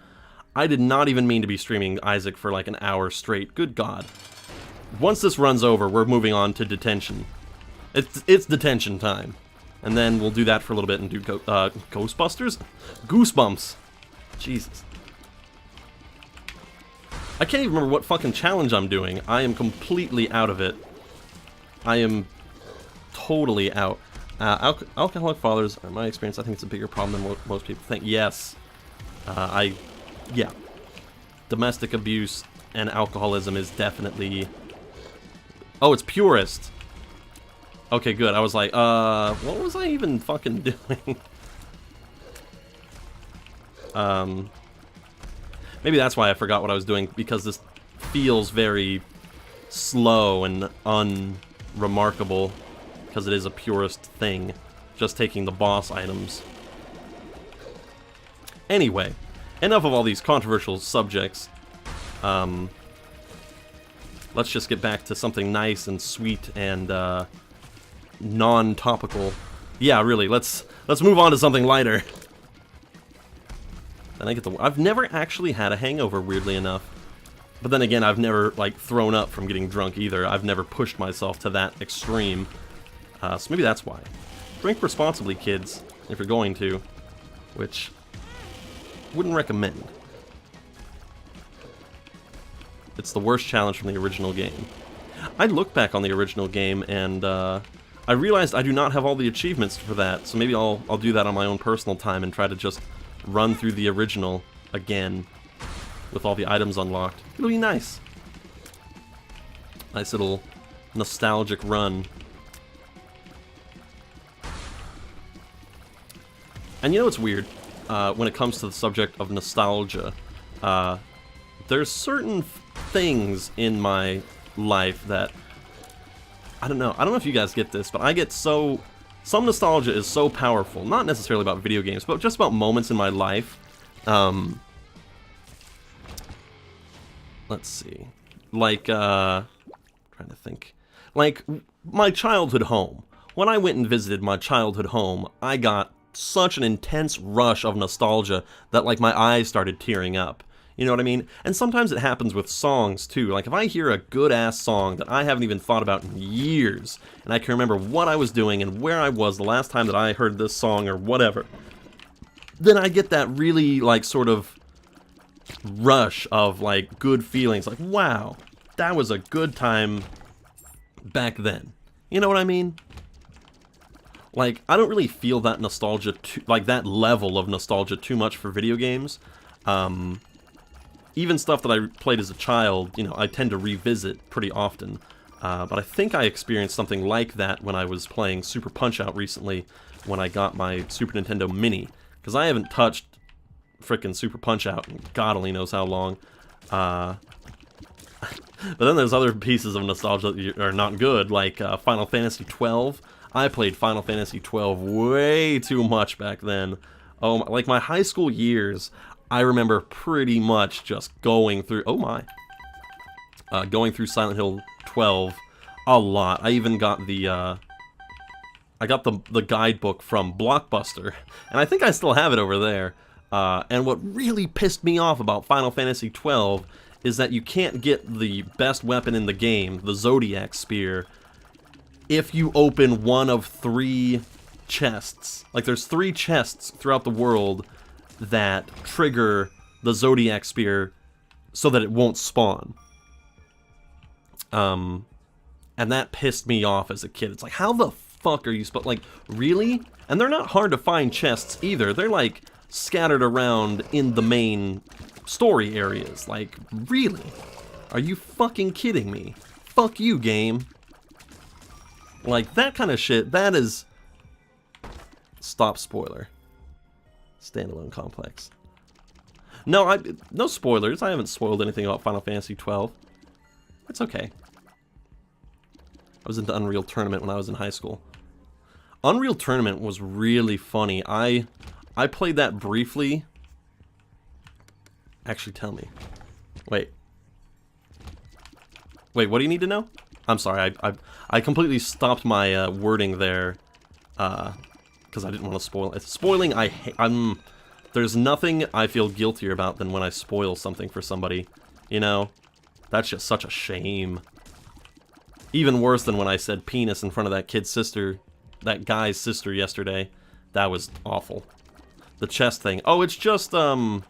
I did not even mean to be streaming Isaac for like an hour straight. Good God. Once this runs over, we're moving on to detention. It's detention time. And then we'll do that for a little bit and do Ghostbusters? Goosebumps. Jesus. I can't even remember what fucking challenge I'm doing. I am completely out of it. I am totally out. Alcoholic fathers, in my experience, I think it's a bigger problem than most people think. Yes. Yeah. Domestic abuse and alcoholism is definitely... Oh, it's Purist. Okay, good. I was like, what was I even fucking doing? Maybe that's why I forgot what I was doing, because this feels very slow and unremarkable, because it is a Purist thing, just taking the boss items. Anyway, enough of all these controversial subjects. Let's just get back to something nice and sweet and non-topical. Yeah, really, let's move on to something lighter. And I've never actually had a hangover, weirdly enough. But then again, I've never, like, thrown up from getting drunk either. I've never pushed myself to that extreme. So maybe that's why. Drink responsibly, kids, if you're going to. Which, wouldn't recommend. It's the worst challenge from the original game. I looked back on the original game, and I realized I do not have all the achievements for that. So maybe I'll do that on my own personal time and try to just run through the original again with all the items unlocked. It'll be nice. Nice little nostalgic run. And you know what's weird? When it comes to the subject of nostalgia, there's certain things in my life that I don't know if you guys get this, but I get so... Some nostalgia is so powerful, not necessarily about video games, but just about moments in my life. Let's see. Like, trying to think. Like, my childhood home. When I went and visited my childhood home, I got such an intense rush of nostalgia that, like, my eyes started tearing up. You know what I mean? And sometimes it happens with songs, too. Like, if I hear a good-ass song that I haven't even thought about in years, and I can remember what I was doing and where I was the last time that I heard this song or whatever, then I get that really, like, sort of rush of, like, good feelings. Like, wow, that was a good time back then. You know what I mean? Like, I don't really feel that nostalgia, like, that level of nostalgia too much for video games. Even stuff that I played as a child, you know, I tend to revisit pretty often. But I think I experienced something like that when I was playing Super Punch-Out recently, when I got my Super Nintendo Mini. Because I haven't touched frickin' Super Punch-Out in God only knows how long. But then there's other pieces of nostalgia that are not good, like Final Fantasy XII. I played Final Fantasy XII way too much back then. Oh, like my high school years... I remember pretty much just going through, going through Silent Hill 12 a lot. I even got the guidebook from Blockbuster, and I think I still have it over there. And what really pissed me off about Final Fantasy 12 is that you can't get the best weapon in the game, the Zodiac Spear, if you open one of 3 chests. Like, there's 3 chests throughout the world that trigger the Zodiac Spear so that it won't spawn. And that pissed me off as a kid. It's like, how the fuck are you supposed... Like, really? And they're not hard to find chests either. They're, like, scattered around in the main story areas. Like, really? Are you fucking kidding me? Fuck you, game. Like, that kind of shit, that is... Stop spoiler. Standalone complex. No, no spoilers. I haven't spoiled anything about Final Fantasy XII. It's okay. I was into Unreal Tournament when I was in high school. Unreal Tournament was really funny. I played that briefly Actually, tell me. Wait. Wait, what do you need to know? I'm sorry, I completely stopped my wording there, because I didn't want to spoil it. Spoiling, there's nothing I feel guiltier about than when I spoil something for somebody, you know? That's just such a shame. Even worse than when I said penis in front of that kid's sister, that guy's sister yesterday. That was awful. The chest thing. Oh, it's just, I'd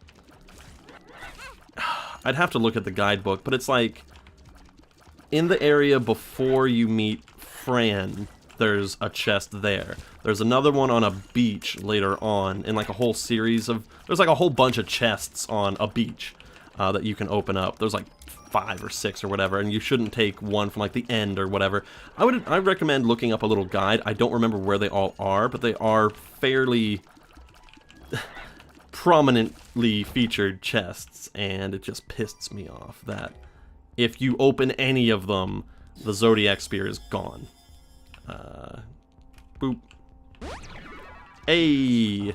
have to look at the guidebook, but it's like, in the area before you meet Fran, there's a chest there. There's another one on a beach later on, in like a whole series of... There's like a whole bunch of chests on a beach that you can open up. There's like 5 or 6 or whatever, and you shouldn't take one from like the end or whatever. I recommend looking up a little guide. I don't remember where they all are, but they are fairly prominently featured chests, and it just pisses me off that if you open any of them, the Zodiac Spear is gone. Boop. Hey!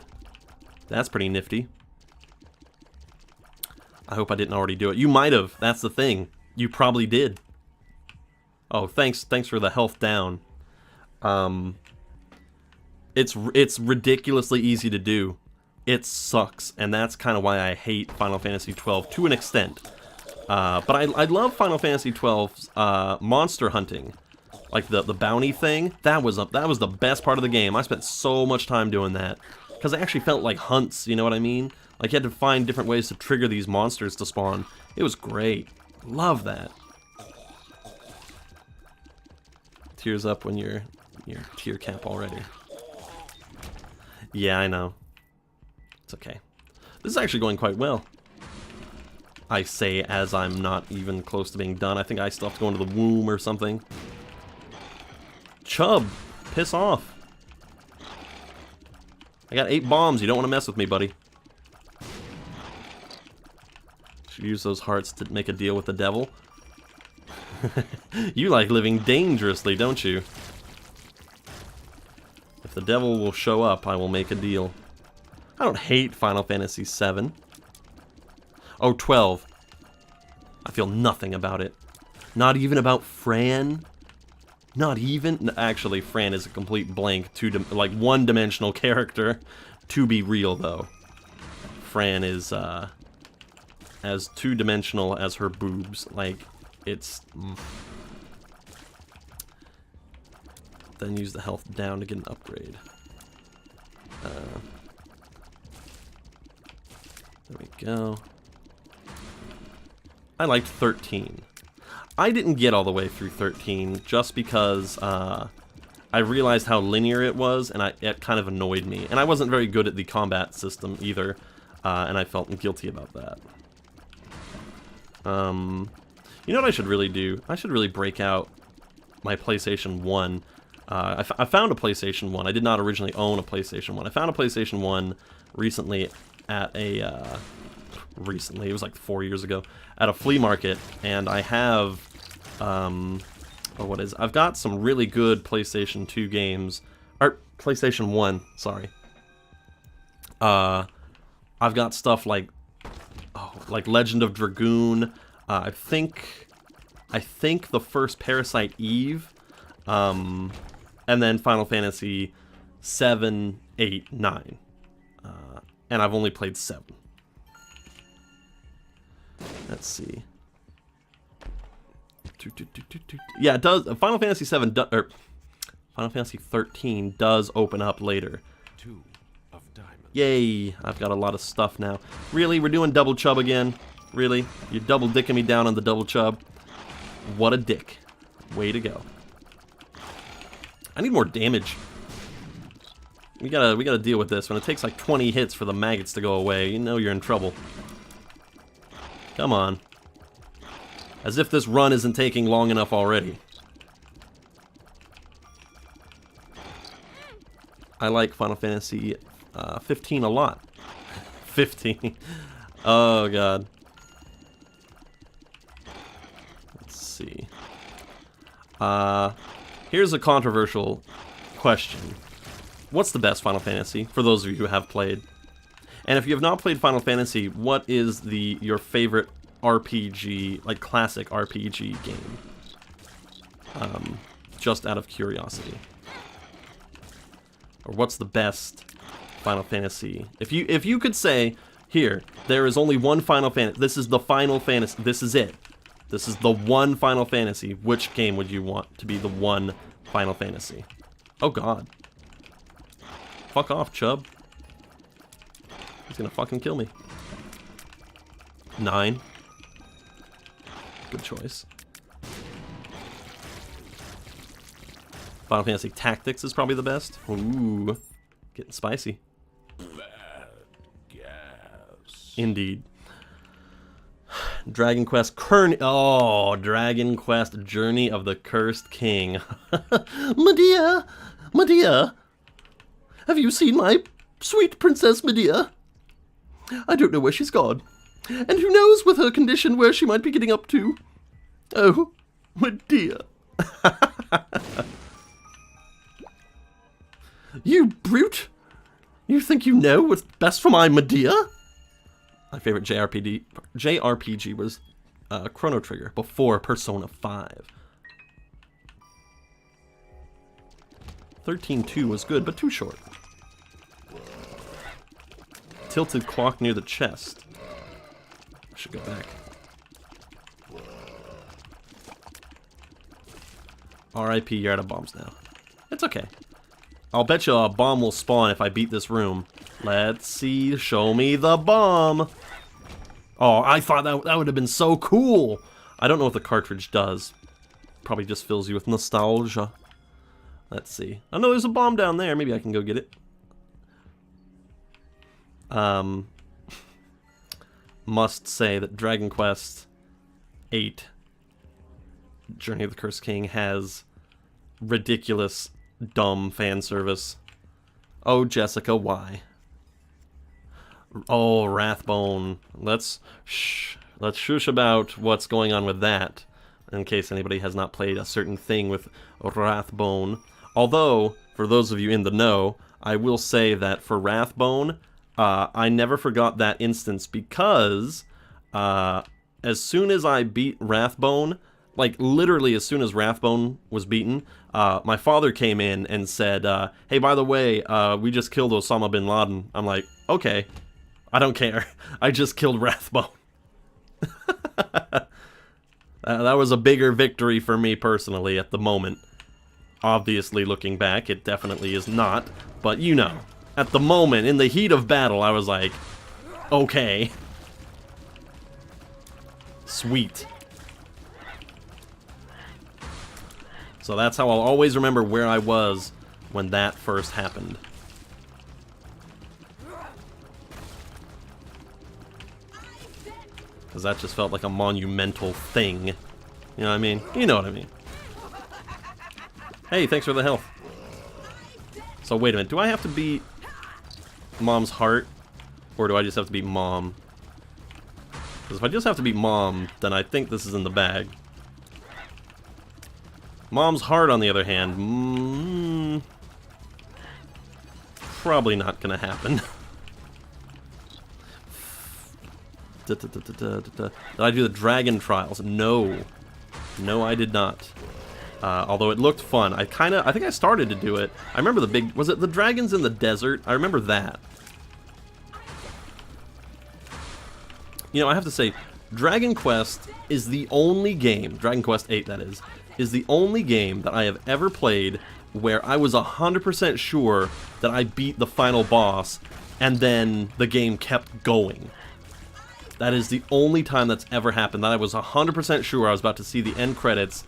That's pretty nifty. I hope I didn't already do it. You might have. That's the thing. You probably did. Oh, thanks for the health down. It's ridiculously easy to do. It sucks, and that's kind of why I hate Final Fantasy XII to an extent. But I love Final Fantasy XII's monster hunting, like the bounty thing. That was the best part of the game. I spent so much time doing that because it actually felt like hunts. You know what I mean? Like you had to find different ways to trigger these monsters to spawn. It was great. Love that. Tears up when you're tier cap already. Yeah, I know. It's okay. This is actually going quite well. I say as I'm not even close to being done. I think I still have to go into the womb or something. Chub, piss off. I got 8 bombs. You don't want to mess with me, buddy. Should use those hearts to make a deal with the devil. You like living dangerously, don't you? If the devil will show up, I will make a deal. I don't hate Final Fantasy VII. Oh, 12. I feel nothing about it. Not even about Fran. Not even... Actually, Fran is a complete blank, like one-dimensional character. To be real, though. Fran is as two-dimensional as her boobs. Like, it's... Then use the health down to get an upgrade. There we go. I liked 13. I didn't get all the way through 13 just because I realized how linear it was, and it kind of annoyed me. And I wasn't very good at the combat system either, and I felt guilty about that. You know what I should really do? I should really break out my PlayStation 1. I found a PlayStation 1. I did not originally own a PlayStation 1. I found a PlayStation 1 recently at a... recently, it was like 4 years ago, at a flea market, and I have, I've got some really good PlayStation 2 games, or PlayStation 1, sorry. I've got stuff like, like Legend of Dragoon, I think the first Parasite Eve, and then Final Fantasy 7, 8, 9, and I've only played 7. Let's see. Yeah, it does. Final Fantasy 7 or Final Fantasy 13 does open up later. 2 of diamonds. Yay! I've got a lot of stuff now. Really, we're doing double chub again? Really? You're double dicking me down on the double chub? What a dick! Way to go. I need more damage. We gotta deal with this. When it takes like 20 hits for the maggots to go away, you know you're in trouble. Come on. As if this run isn't taking long enough already. I like Final Fantasy 15 a lot. 15. Oh, God. Let's see. Here's a controversial question. What's the best Final Fantasy, for those of you who have played? And if you have not played Final Fantasy, what is your favorite RPG, like classic RPG game? Just out of curiosity. Or what's the best Final Fantasy? If you could say, here, there is only one Final Fantasy. This is the Final Fantasy. This is it. This is the one Final Fantasy. Which game would you want to be the one Final Fantasy? Oh god. Fuck off, Chub. He's gonna fucking kill me. 9. Good choice. Final Fantasy Tactics is probably the best. Ooh. Getting spicy. Indeed. Dragon Quest Dragon Quest Journey of the Cursed King. Medea! Medea! Have you seen my sweet Princess Medea? I don't know where she's gone. And who knows with her condition where she might be getting up to. Oh, Medea. You brute! You think you know what's best for my Medea? My favorite JRPG was Chrono Trigger before Persona 5. 13-2 was good, but too short. Tilted clock near the chest. I should go back. R.I.P. You're out of bombs now. It's okay. I'll bet you a bomb will spawn if I beat this room. Let's see. Show me the bomb. Oh, I thought that would have been so cool. I don't know what the cartridge does. Probably just fills you with nostalgia. Let's see. I know there's a bomb down there. Maybe I can go get it. Must say that Dragon Quest VIII Journey of the Cursed King has ridiculous, dumb fan service. Oh, Jessica, why? Oh, Wrathbone. Let's shush about what's going on with that, in case anybody has not played a certain thing with Wrathbone. Although, for those of you in the know, I will say that for Wrathbone, I never forgot that instance because as soon as I beat Wrathbone, like literally as soon as Wrathbone was beaten, my father came in and said, hey, by the way, we just killed Osama bin Laden. I'm like, okay, I don't care. I just killed Wrathbone. That was a bigger victory for me personally at the moment. Obviously, looking back, it definitely is not. But you know, at the moment, in the heat of battle, I was like, okay. Sweet. So that's how I'll always remember where I was when that first happened. Because that just felt like a monumental thing. You know what I mean? You know what I mean. Hey, thanks for the health. So wait a minute, do I have to beat Mom's heart? Or do I just have to beat Mom? Because if I just have to beat Mom, then I think this is in the bag. Mom's heart, on the other hand, probably not gonna happen. Did I do the dragon trials? No. No, I did not. Although it looked fun. I think I started to do it. I remember the big... Was it the dragons in the desert? I remember that. You know, I have to say, Dragon Quest is the only game, Dragon Quest VIII that is the only game that I have ever played where I was 100% sure that I beat the final boss and then the game kept going. That is the only time that's ever happened, that I was 100% sure I was about to see the end credits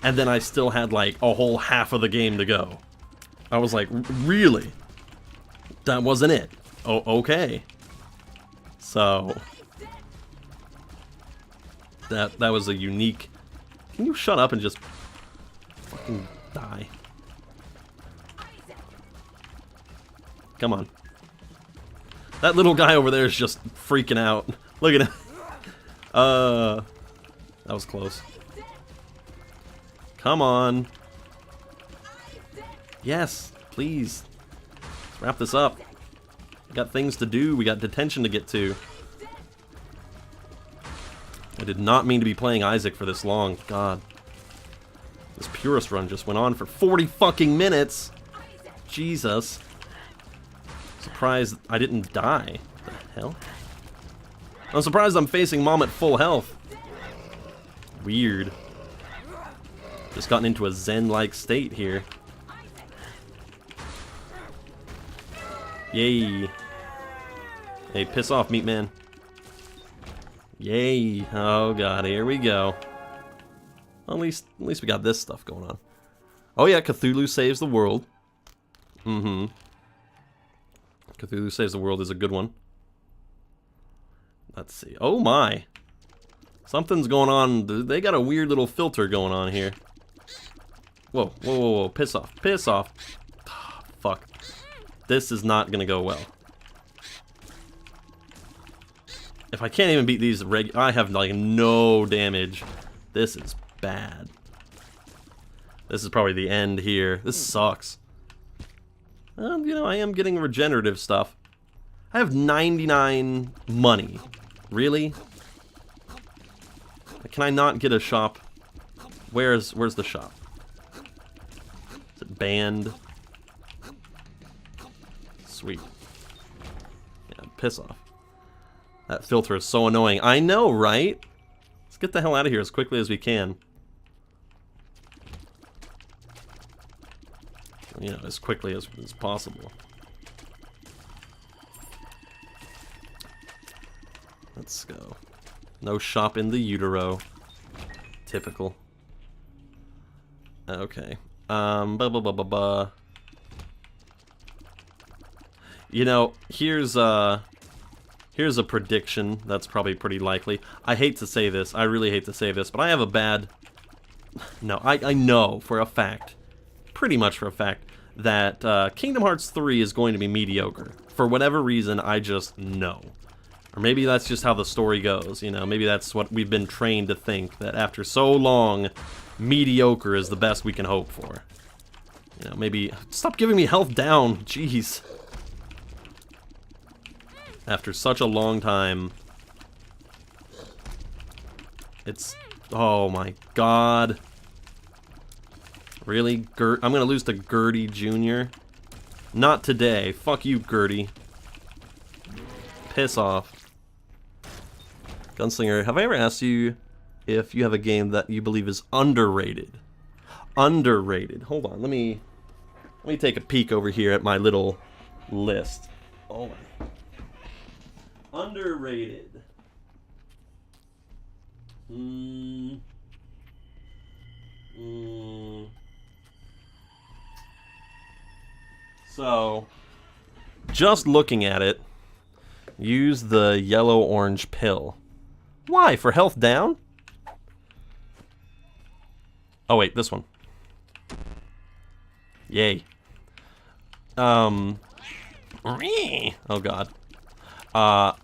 and then I still had like a whole half of the game to go. I was like, really? That wasn't it? Oh, okay. So... That was a unique... Can you shut up and just fucking die? Come on. That little guy over there is just freaking out. Look at him. That was close. Come on. Yes, please. Let's wrap this up. We got things to do. We got detention to get to. I did not mean to be playing Isaac for this long. God. This Purist run just went on for 40 fucking minutes. Jesus. Surprised I didn't die. What the hell? I'm surprised I'm facing Mom at full health. Weird. Just gotten into a zen-like state here. Yay. Hey, piss off, meat man. Yay. Oh god, here we go. Well, at least we got this stuff going on. Oh yeah, Cthulhu saves the world. Mm-hmm. Cthulhu saves the world is a good one. Let's see. Oh my. Something's going on. They got a weird little filter going on here. Whoa, whoa, whoa, whoa. Piss off. Piss off. Oh, fuck. This is not gonna go well. If I can't even beat these I have like no damage. This is bad. This is probably the end here. This sucks. You know, I am getting regenerative stuff. I have 99 money. Really? Can I not get a shop? Where's the shop? Is it banned? Sweet. Yeah, piss off. That filter is so annoying. I know, right? Let's get the hell out of here as quickly as we can. You know, as quickly as possible. Let's go. No shop in the utero. Typical. Okay. You know, here's a prediction that's probably pretty likely. I hate to say this. I really hate to say this, but I have a bad... No, I know for a fact, pretty much for a fact, that Kingdom Hearts 3 is going to be mediocre. For whatever reason, I just know. Or maybe that's just how the story goes, you know, maybe that's what we've been trained to think, that after so long, mediocre is the best we can hope for. You know, maybe... Stop giving me health down, jeez. After such a long time, it's... Oh my god. Really? I'm gonna lose to Gertie Jr.? Not today. Fuck you, Gertie. Piss off. Gunslinger, have I ever asked you if you have a game that you believe is underrated? Underrated. Hold on, let me take a peek over here at my little list. Oh my. Underrated. So, just looking at it, use the yellow-orange pill. Why? For health down? Oh wait, this one. Yay. Oh god.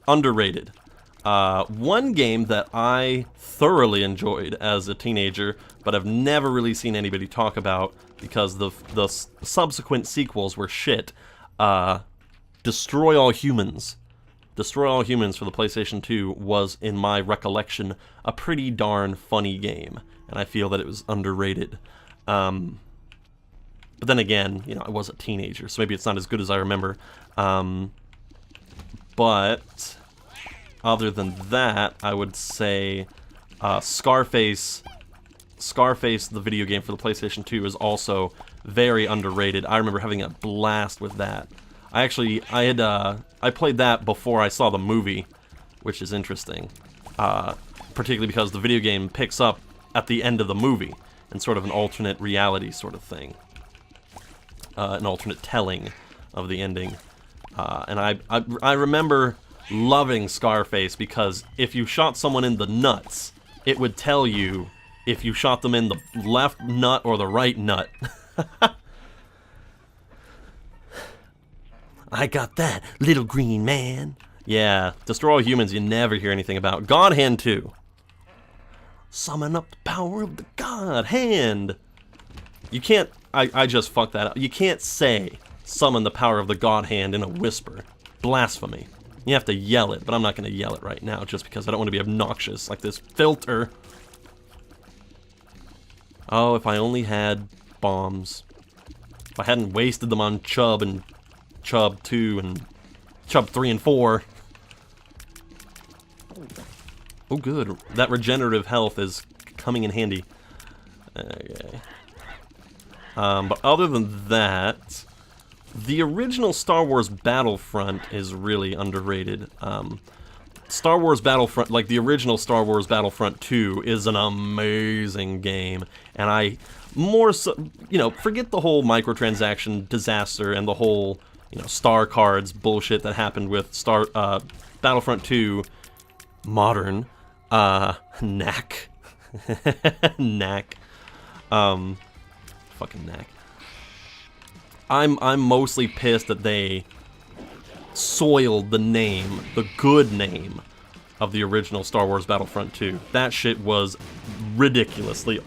Underrated. One game that I thoroughly enjoyed as a teenager, but I've never really seen anybody talk about because the subsequent sequels were shit. Destroy All Humans. Destroy All Humans for the PlayStation 2 was, in my recollection, a pretty darn funny game, and I feel that it was underrated. But then again, you know, I was a teenager, so maybe it's not as good as I remember. But other than that, I would say Scarface, the video game for the PlayStation 2, is also very underrated. I remember having a blast with that. I played that before I saw the movie, which is interesting. Particularly because the video game picks up at the end of the movie, in sort of an alternate reality sort of thing. An alternate telling of the ending. And I remember loving Scarface because if you shot someone in the nuts, it would tell you if you shot them in the left nut or the right nut. I got that, little green man. Yeah, Destroy All Humans you never hear anything about. God Hand 2. Summon up the power of the God Hand. You can't... I just fucked that up. You can't say summon the power of the God Hand in a whisper. blasphemy. You have to yell it, but I'm not going to yell it right now just because I don't want to be obnoxious like this filter. Oh, if I only had bombs. If I hadn't wasted them on Chub and Chub 2 and Chub 3 and 4. Oh, good. That regenerative health is coming in handy. Okay. But other than that, the original Star Wars Battlefront is really underrated. Star Wars Battlefront, like the original Star Wars Battlefront 2, is an amazing game. And I more so, you know, forget the whole microtransaction disaster and the whole, you know, star cards bullshit that happened with Battlefront 2 Modern. Knack. Knack. Fucking knack. I'm mostly pissed that they soiled the name, the good name, of the original Star Wars Battlefront 2. That shit was ridiculously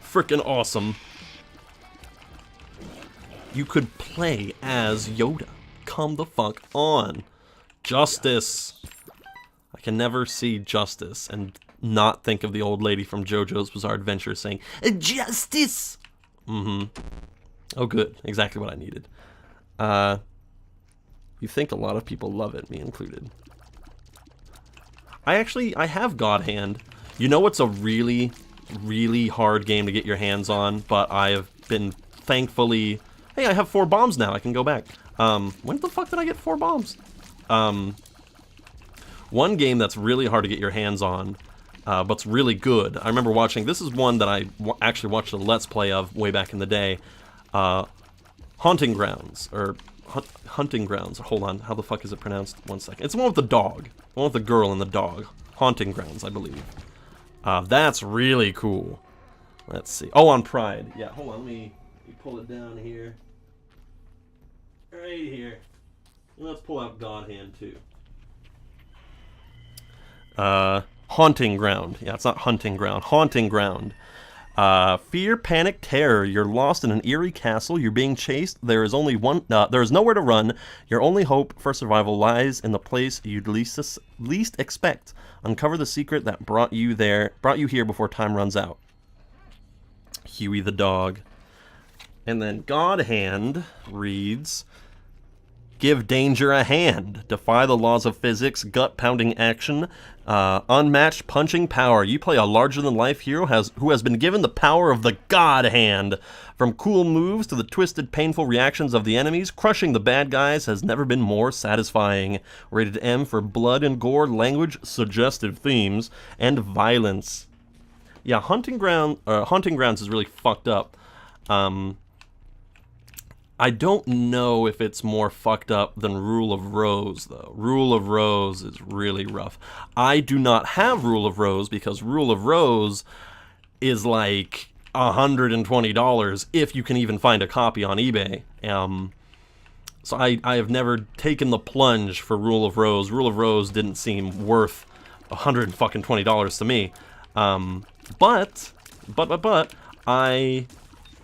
freaking awesome. You could play as Yoda. Come the fuck on. Justice. I can never see Justice and not think of the old lady from JoJo's Bizarre Adventure saying, Justice! Mm-hmm. Oh, good. Exactly what I needed. You think a lot of people love it, me included. I have God Hand. You know what's a really, really hard game to get your hands on, but I have been thankfully... Hey, I have 4 bombs now, I can go back. When the fuck did I get 4 bombs? One game that's really hard to get your hands on, but's really good. I remember watching... This is one that I actually watched a Let's Play of way back in the day. Haunting Grounds, or... Hunting Grounds. Hold on, how the fuck is it pronounced? 1 second. It's the one with the dog. The one with the girl and the dog. Haunting Grounds, I believe. That's really cool. Let's see. Oh, on Pride. Yeah, hold on, let me pull it down here. Right here. And let's pull out God Hand, too. Haunting Ground. Yeah, it's not Hunting Ground. Haunting Ground. Fear, panic, terror. You're lost in an eerie castle. You're being chased. There is only one. There is nowhere to run. Your only hope for survival lies in the place you'd least expect. Uncover the secret that brought you here before time runs out. Huey the dog. And then God Hand reads, give danger a hand. Defy the laws of physics. Gut-pounding action. Unmatched punching power. You play a larger-than-life hero who has been given the power of the God Hand. From cool moves to the twisted, painful reactions of the enemies, crushing the bad guys has never been more satisfying. Rated M for blood and gore, language, suggestive themes, and violence. Yeah, Haunting Grounds is really fucked up. I don't know if it's more fucked up than Rule of Rose, though. Rule of Rose is really rough. I do not have Rule of Rose because Rule of Rose is like $120 if you can even find a copy on eBay. So I have never taken the plunge for Rule of Rose. Rule of Rose didn't seem worth $120 to me. But I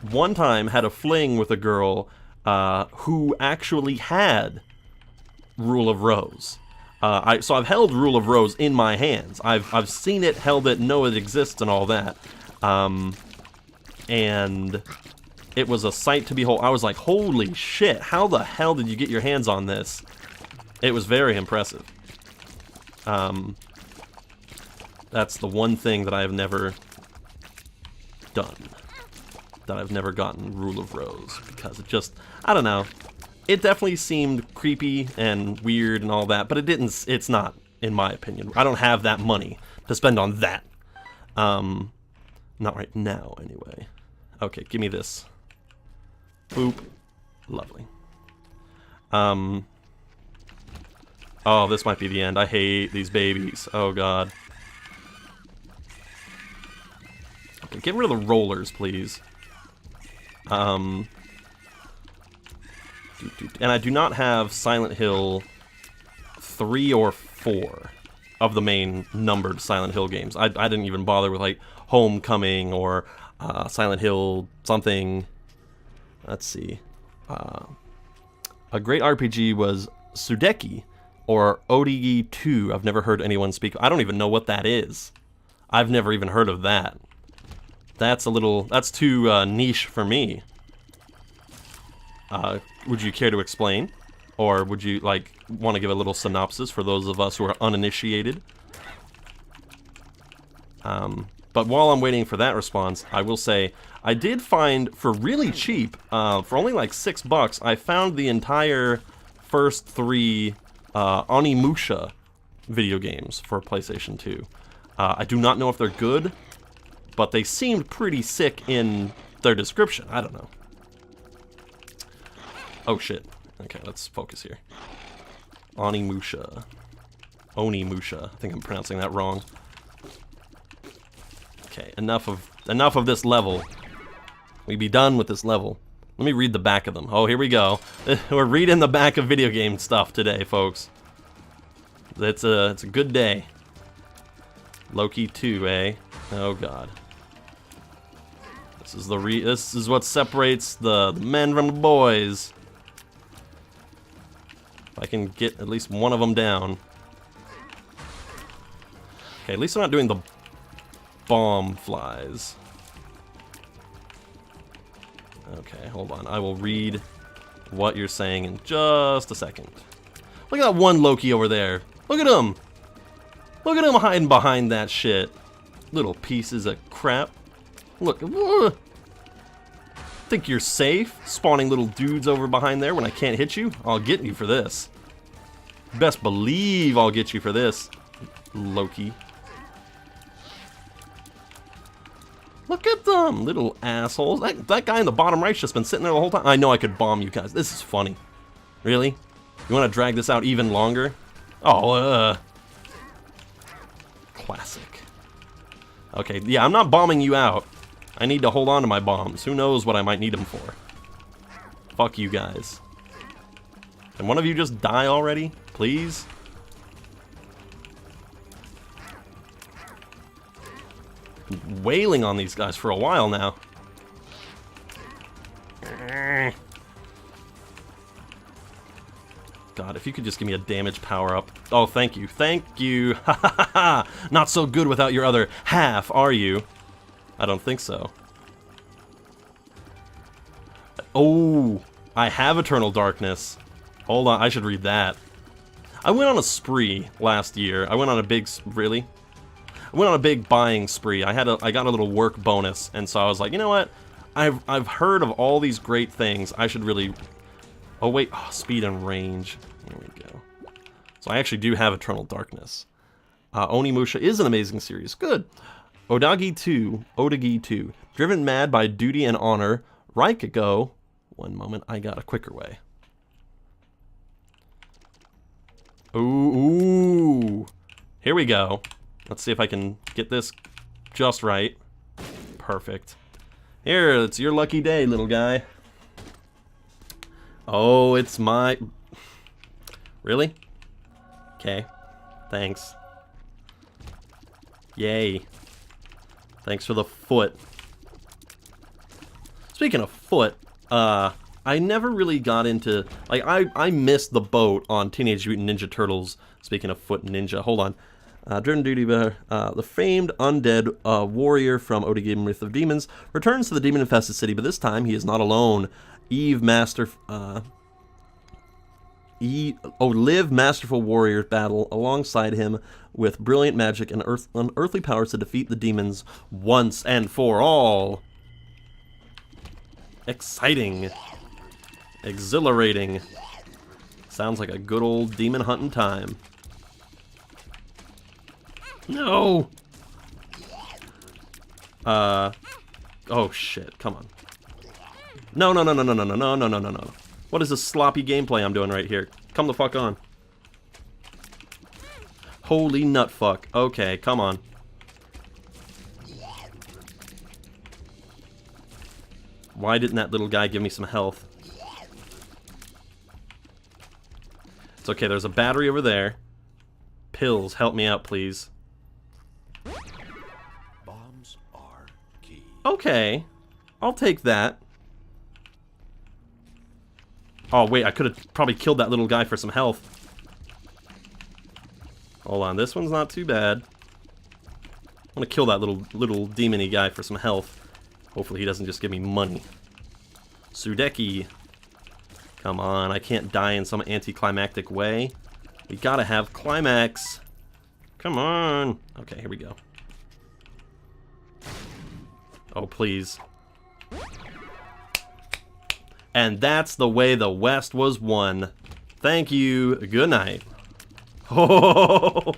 one time had a fling with a girl who actually had Rule of Rose. So I've held Rule of Rose in my hands. I've seen it, held it, know it exists, and all that. And it was a sight to behold. I was like, holy shit, how the hell did you get your hands on this? It was very impressive. That's the one thing that I have never done. That I've never gotten Rule of Rose, because it just, I don't know, it definitely seemed creepy and weird and all that, but it's not, in my opinion. I don't have that money to spend on that. Not right now, anyway. Okay, give me this. Boop. Lovely. Oh, this might be the end. I hate these babies. Oh, God. Okay, get rid of the rollers, please. And I do not have Silent Hill 3 or 4 of the main numbered Silent Hill games. I didn't even bother with, like, Homecoming or Silent Hill something. Let's see. A great RPG was Sudeki, or Odigi 2. I've never heard anyone speak. I don't even know what that is. I've never even heard of that. That's too niche for me. Would you care to explain? Or would you, like, want to give a little synopsis for those of us who are uninitiated? But while I'm waiting for that response, I will say, I did find, for really cheap, for only like $6, I found the entire first 3 Onimusha video games for PlayStation 2. I do not know if they're good, but they seemed pretty sick in their description. I don't know. Oh shit. Okay, let's focus here. Onimusha. Onimusha. I think I'm pronouncing that wrong. Okay, enough of this level. We be done with this level. Let me read the back of them. Oh, here we go. We're reading the back of video game stuff today, folks. It's a good day. Loki 2, eh? Oh god. This is what separates the men from the boys. If I can get at least one of them down. Okay, at least I'm not doing the bomb flies. Okay, hold on. I will read what you're saying in just a second. Look at that one Loki over there. Look at him. Look at him hiding behind that shit. Little pieces of crap. Look. Think you're safe? Spawning little dudes over behind there when I can't hit you? I'll get you for this. Best believe I'll get you for this, Loki. Look at them, little assholes. That guy in the bottom right's just been sitting there the whole time. I know I could bomb you guys. This is funny. Really? You want to drag this out even longer? Oh, classic. Okay, yeah, I'm not bombing you out. I need to hold on to my bombs. Who knows what I might need them for. Fuck you guys. Can one of you just die already? Please? Wailing on these guys for a while now. God, if you could just give me a damage power up. Oh, thank you. Thank you. Ha ha ha ha. Not so good without your other half, are you? I don't think so. Oh, I have Eternal Darkness. Hold on, I should read that. I went on a spree last year. I went on a big... Really? I went on a big buying spree. I got a little work bonus, and so I was like, you know what? I've heard of all these great things. I should really... Oh wait, oh, speed and range. Here we go. So I actually do have Eternal Darkness. Onimusha is an amazing series. Good. Odagi 2. Driven mad by duty and honor. Raikiko. One moment, I got a quicker way. Ooh. Here we go. Let's see if I can get this just right. Perfect. Here, it's your lucky day, little guy. Oh, it's my... Really? Okay. Thanks. Yay. Thanks for the foot. Speaking of foot, I never really got into... Like, I missed the boat on Teenage Mutant Ninja Turtles. Speaking of foot ninja, hold on. Driven duty by the famed undead warrior from Odigi Myth of Demons returns to the demon-infested city, but this time he is not alone. Live masterful warriors battle alongside him with brilliant magic and unearthly powers to defeat the demons once and for all. Exciting. Exhilarating. Sounds like a good old demon hunting time. No! Oh shit, come on. No. What is this sloppy gameplay I'm doing right here? Come the fuck on. Holy nut fuck. Okay, come on. Why didn't that little guy give me some health? It's okay, there's a battery over there. Pills, help me out, please. Bombs are key. Okay, I'll take that. Oh, wait, I could have probably killed that little guy for some health. Hold on, this one's not too bad. I'm gonna kill that little demon-y guy for some health. Hopefully he doesn't just give me money. Sudeki. Come on, I can't die in some anticlimactic way. We gotta have climax. Come on. Okay, here we go. Oh, please. And that's the way the West was won. Thank you. Good night. Oh,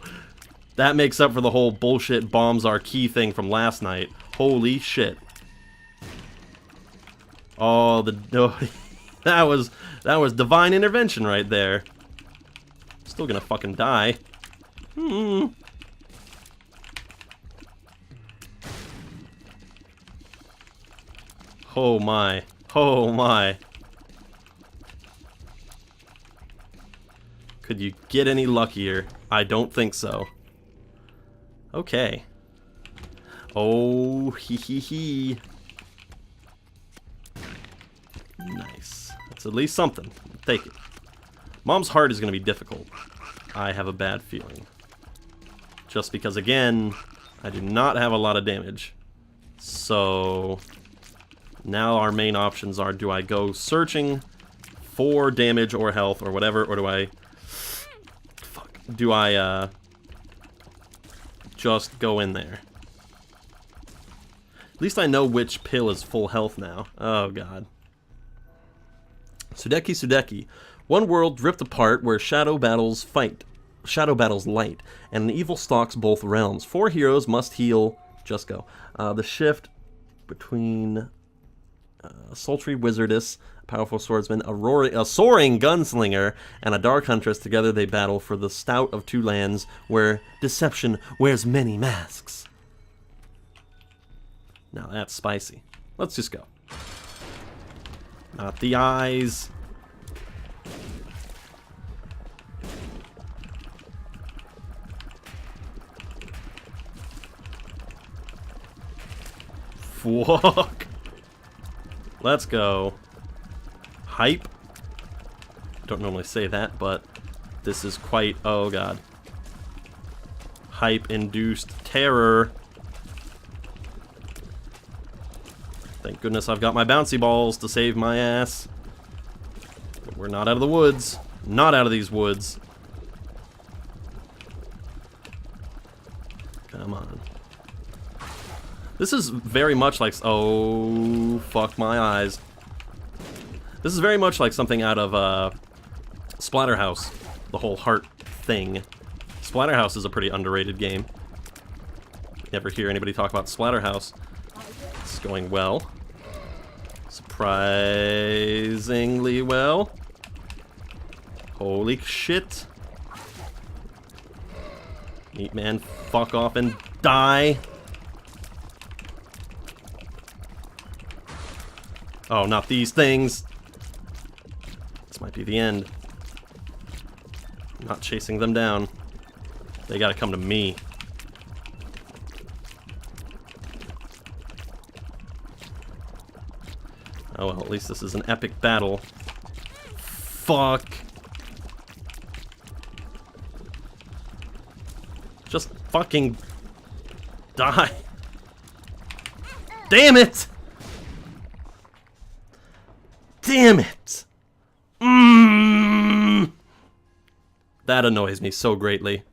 that makes up for the whole bullshit bombs are key thing from last night. Holy shit. Oh, that was divine intervention right there. Still gonna fucking die. Oh my. Oh my. Could you get any luckier? I don't think so. Okay. Oh, hee hee hee. Nice. That's at least something. Take it. Mom's heart is going to be difficult. I have a bad feeling. Just because, again, I do not have a lot of damage. So now our main options are, do I go searching for damage or health or whatever, or do I... Fuck. Do I, just go in there? At least I know which pill is full health now. Oh, God. Sudeki, Sudeki. One world ripped apart where shadow battles fight. Shadow battles light, and an evil stalks both realms. 4 heroes must heal. Just go. The shift between a sultry wizardess, a powerful swordsman, a soaring gunslinger, and a dark huntress. Together they battle for the stout of 2 lands, where deception wears many masks. Now that's spicy. Let's just go. Not the eyes. Fuck. Let's go. Hype. Don't normally say that, but this is quite... Oh, God. Hype-induced terror. Thank goodness I've got my bouncy balls to save my ass. But we're not out of the woods. Not out of these woods. Come on. This is very much like... Oh, fuck my eyes. This is very much like something out of Splatterhouse. The whole heart thing. Splatterhouse is a pretty underrated game. Never hear anybody talk about Splatterhouse. It's going well. Surprisingly well. Holy shit. Meat man, fuck off and die. Oh, not these things. This might be the end. I'm not chasing them down. They gotta come to me. Oh well, at least this is an epic battle. Fuck. Just fucking die. Damn it! Damn it! That annoys me so greatly.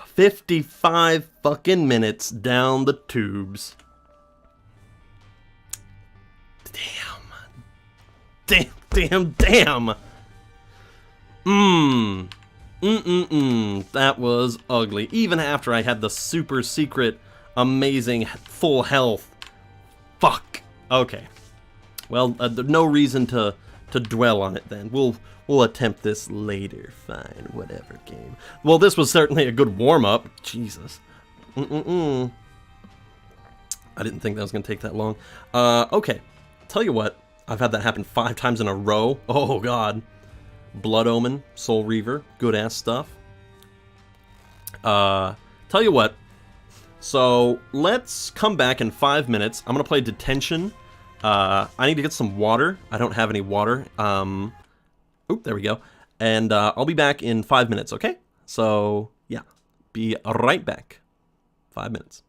55 fucking minutes down the tubes. Damn. That was ugly. Even after I had the super secret, amazing, full health. Fuck. Okay. Well, no reason to dwell on it then. We'll attempt this later. Fine, whatever, game. Well, this was certainly a good warm-up. Jesus. I didn't think that was going to take that long. Okay. Tell you what. I've had that happen 5 times in a row. Oh, God. Blood Omen, Soul Reaver, good-ass stuff. Tell you what. So, let's come back in 5 minutes. I'm going to play Detention, I need to get some water. I don't have any water. Oop, there we go. And I'll be back in 5 minutes, okay? So, yeah. Be right back. 5 minutes.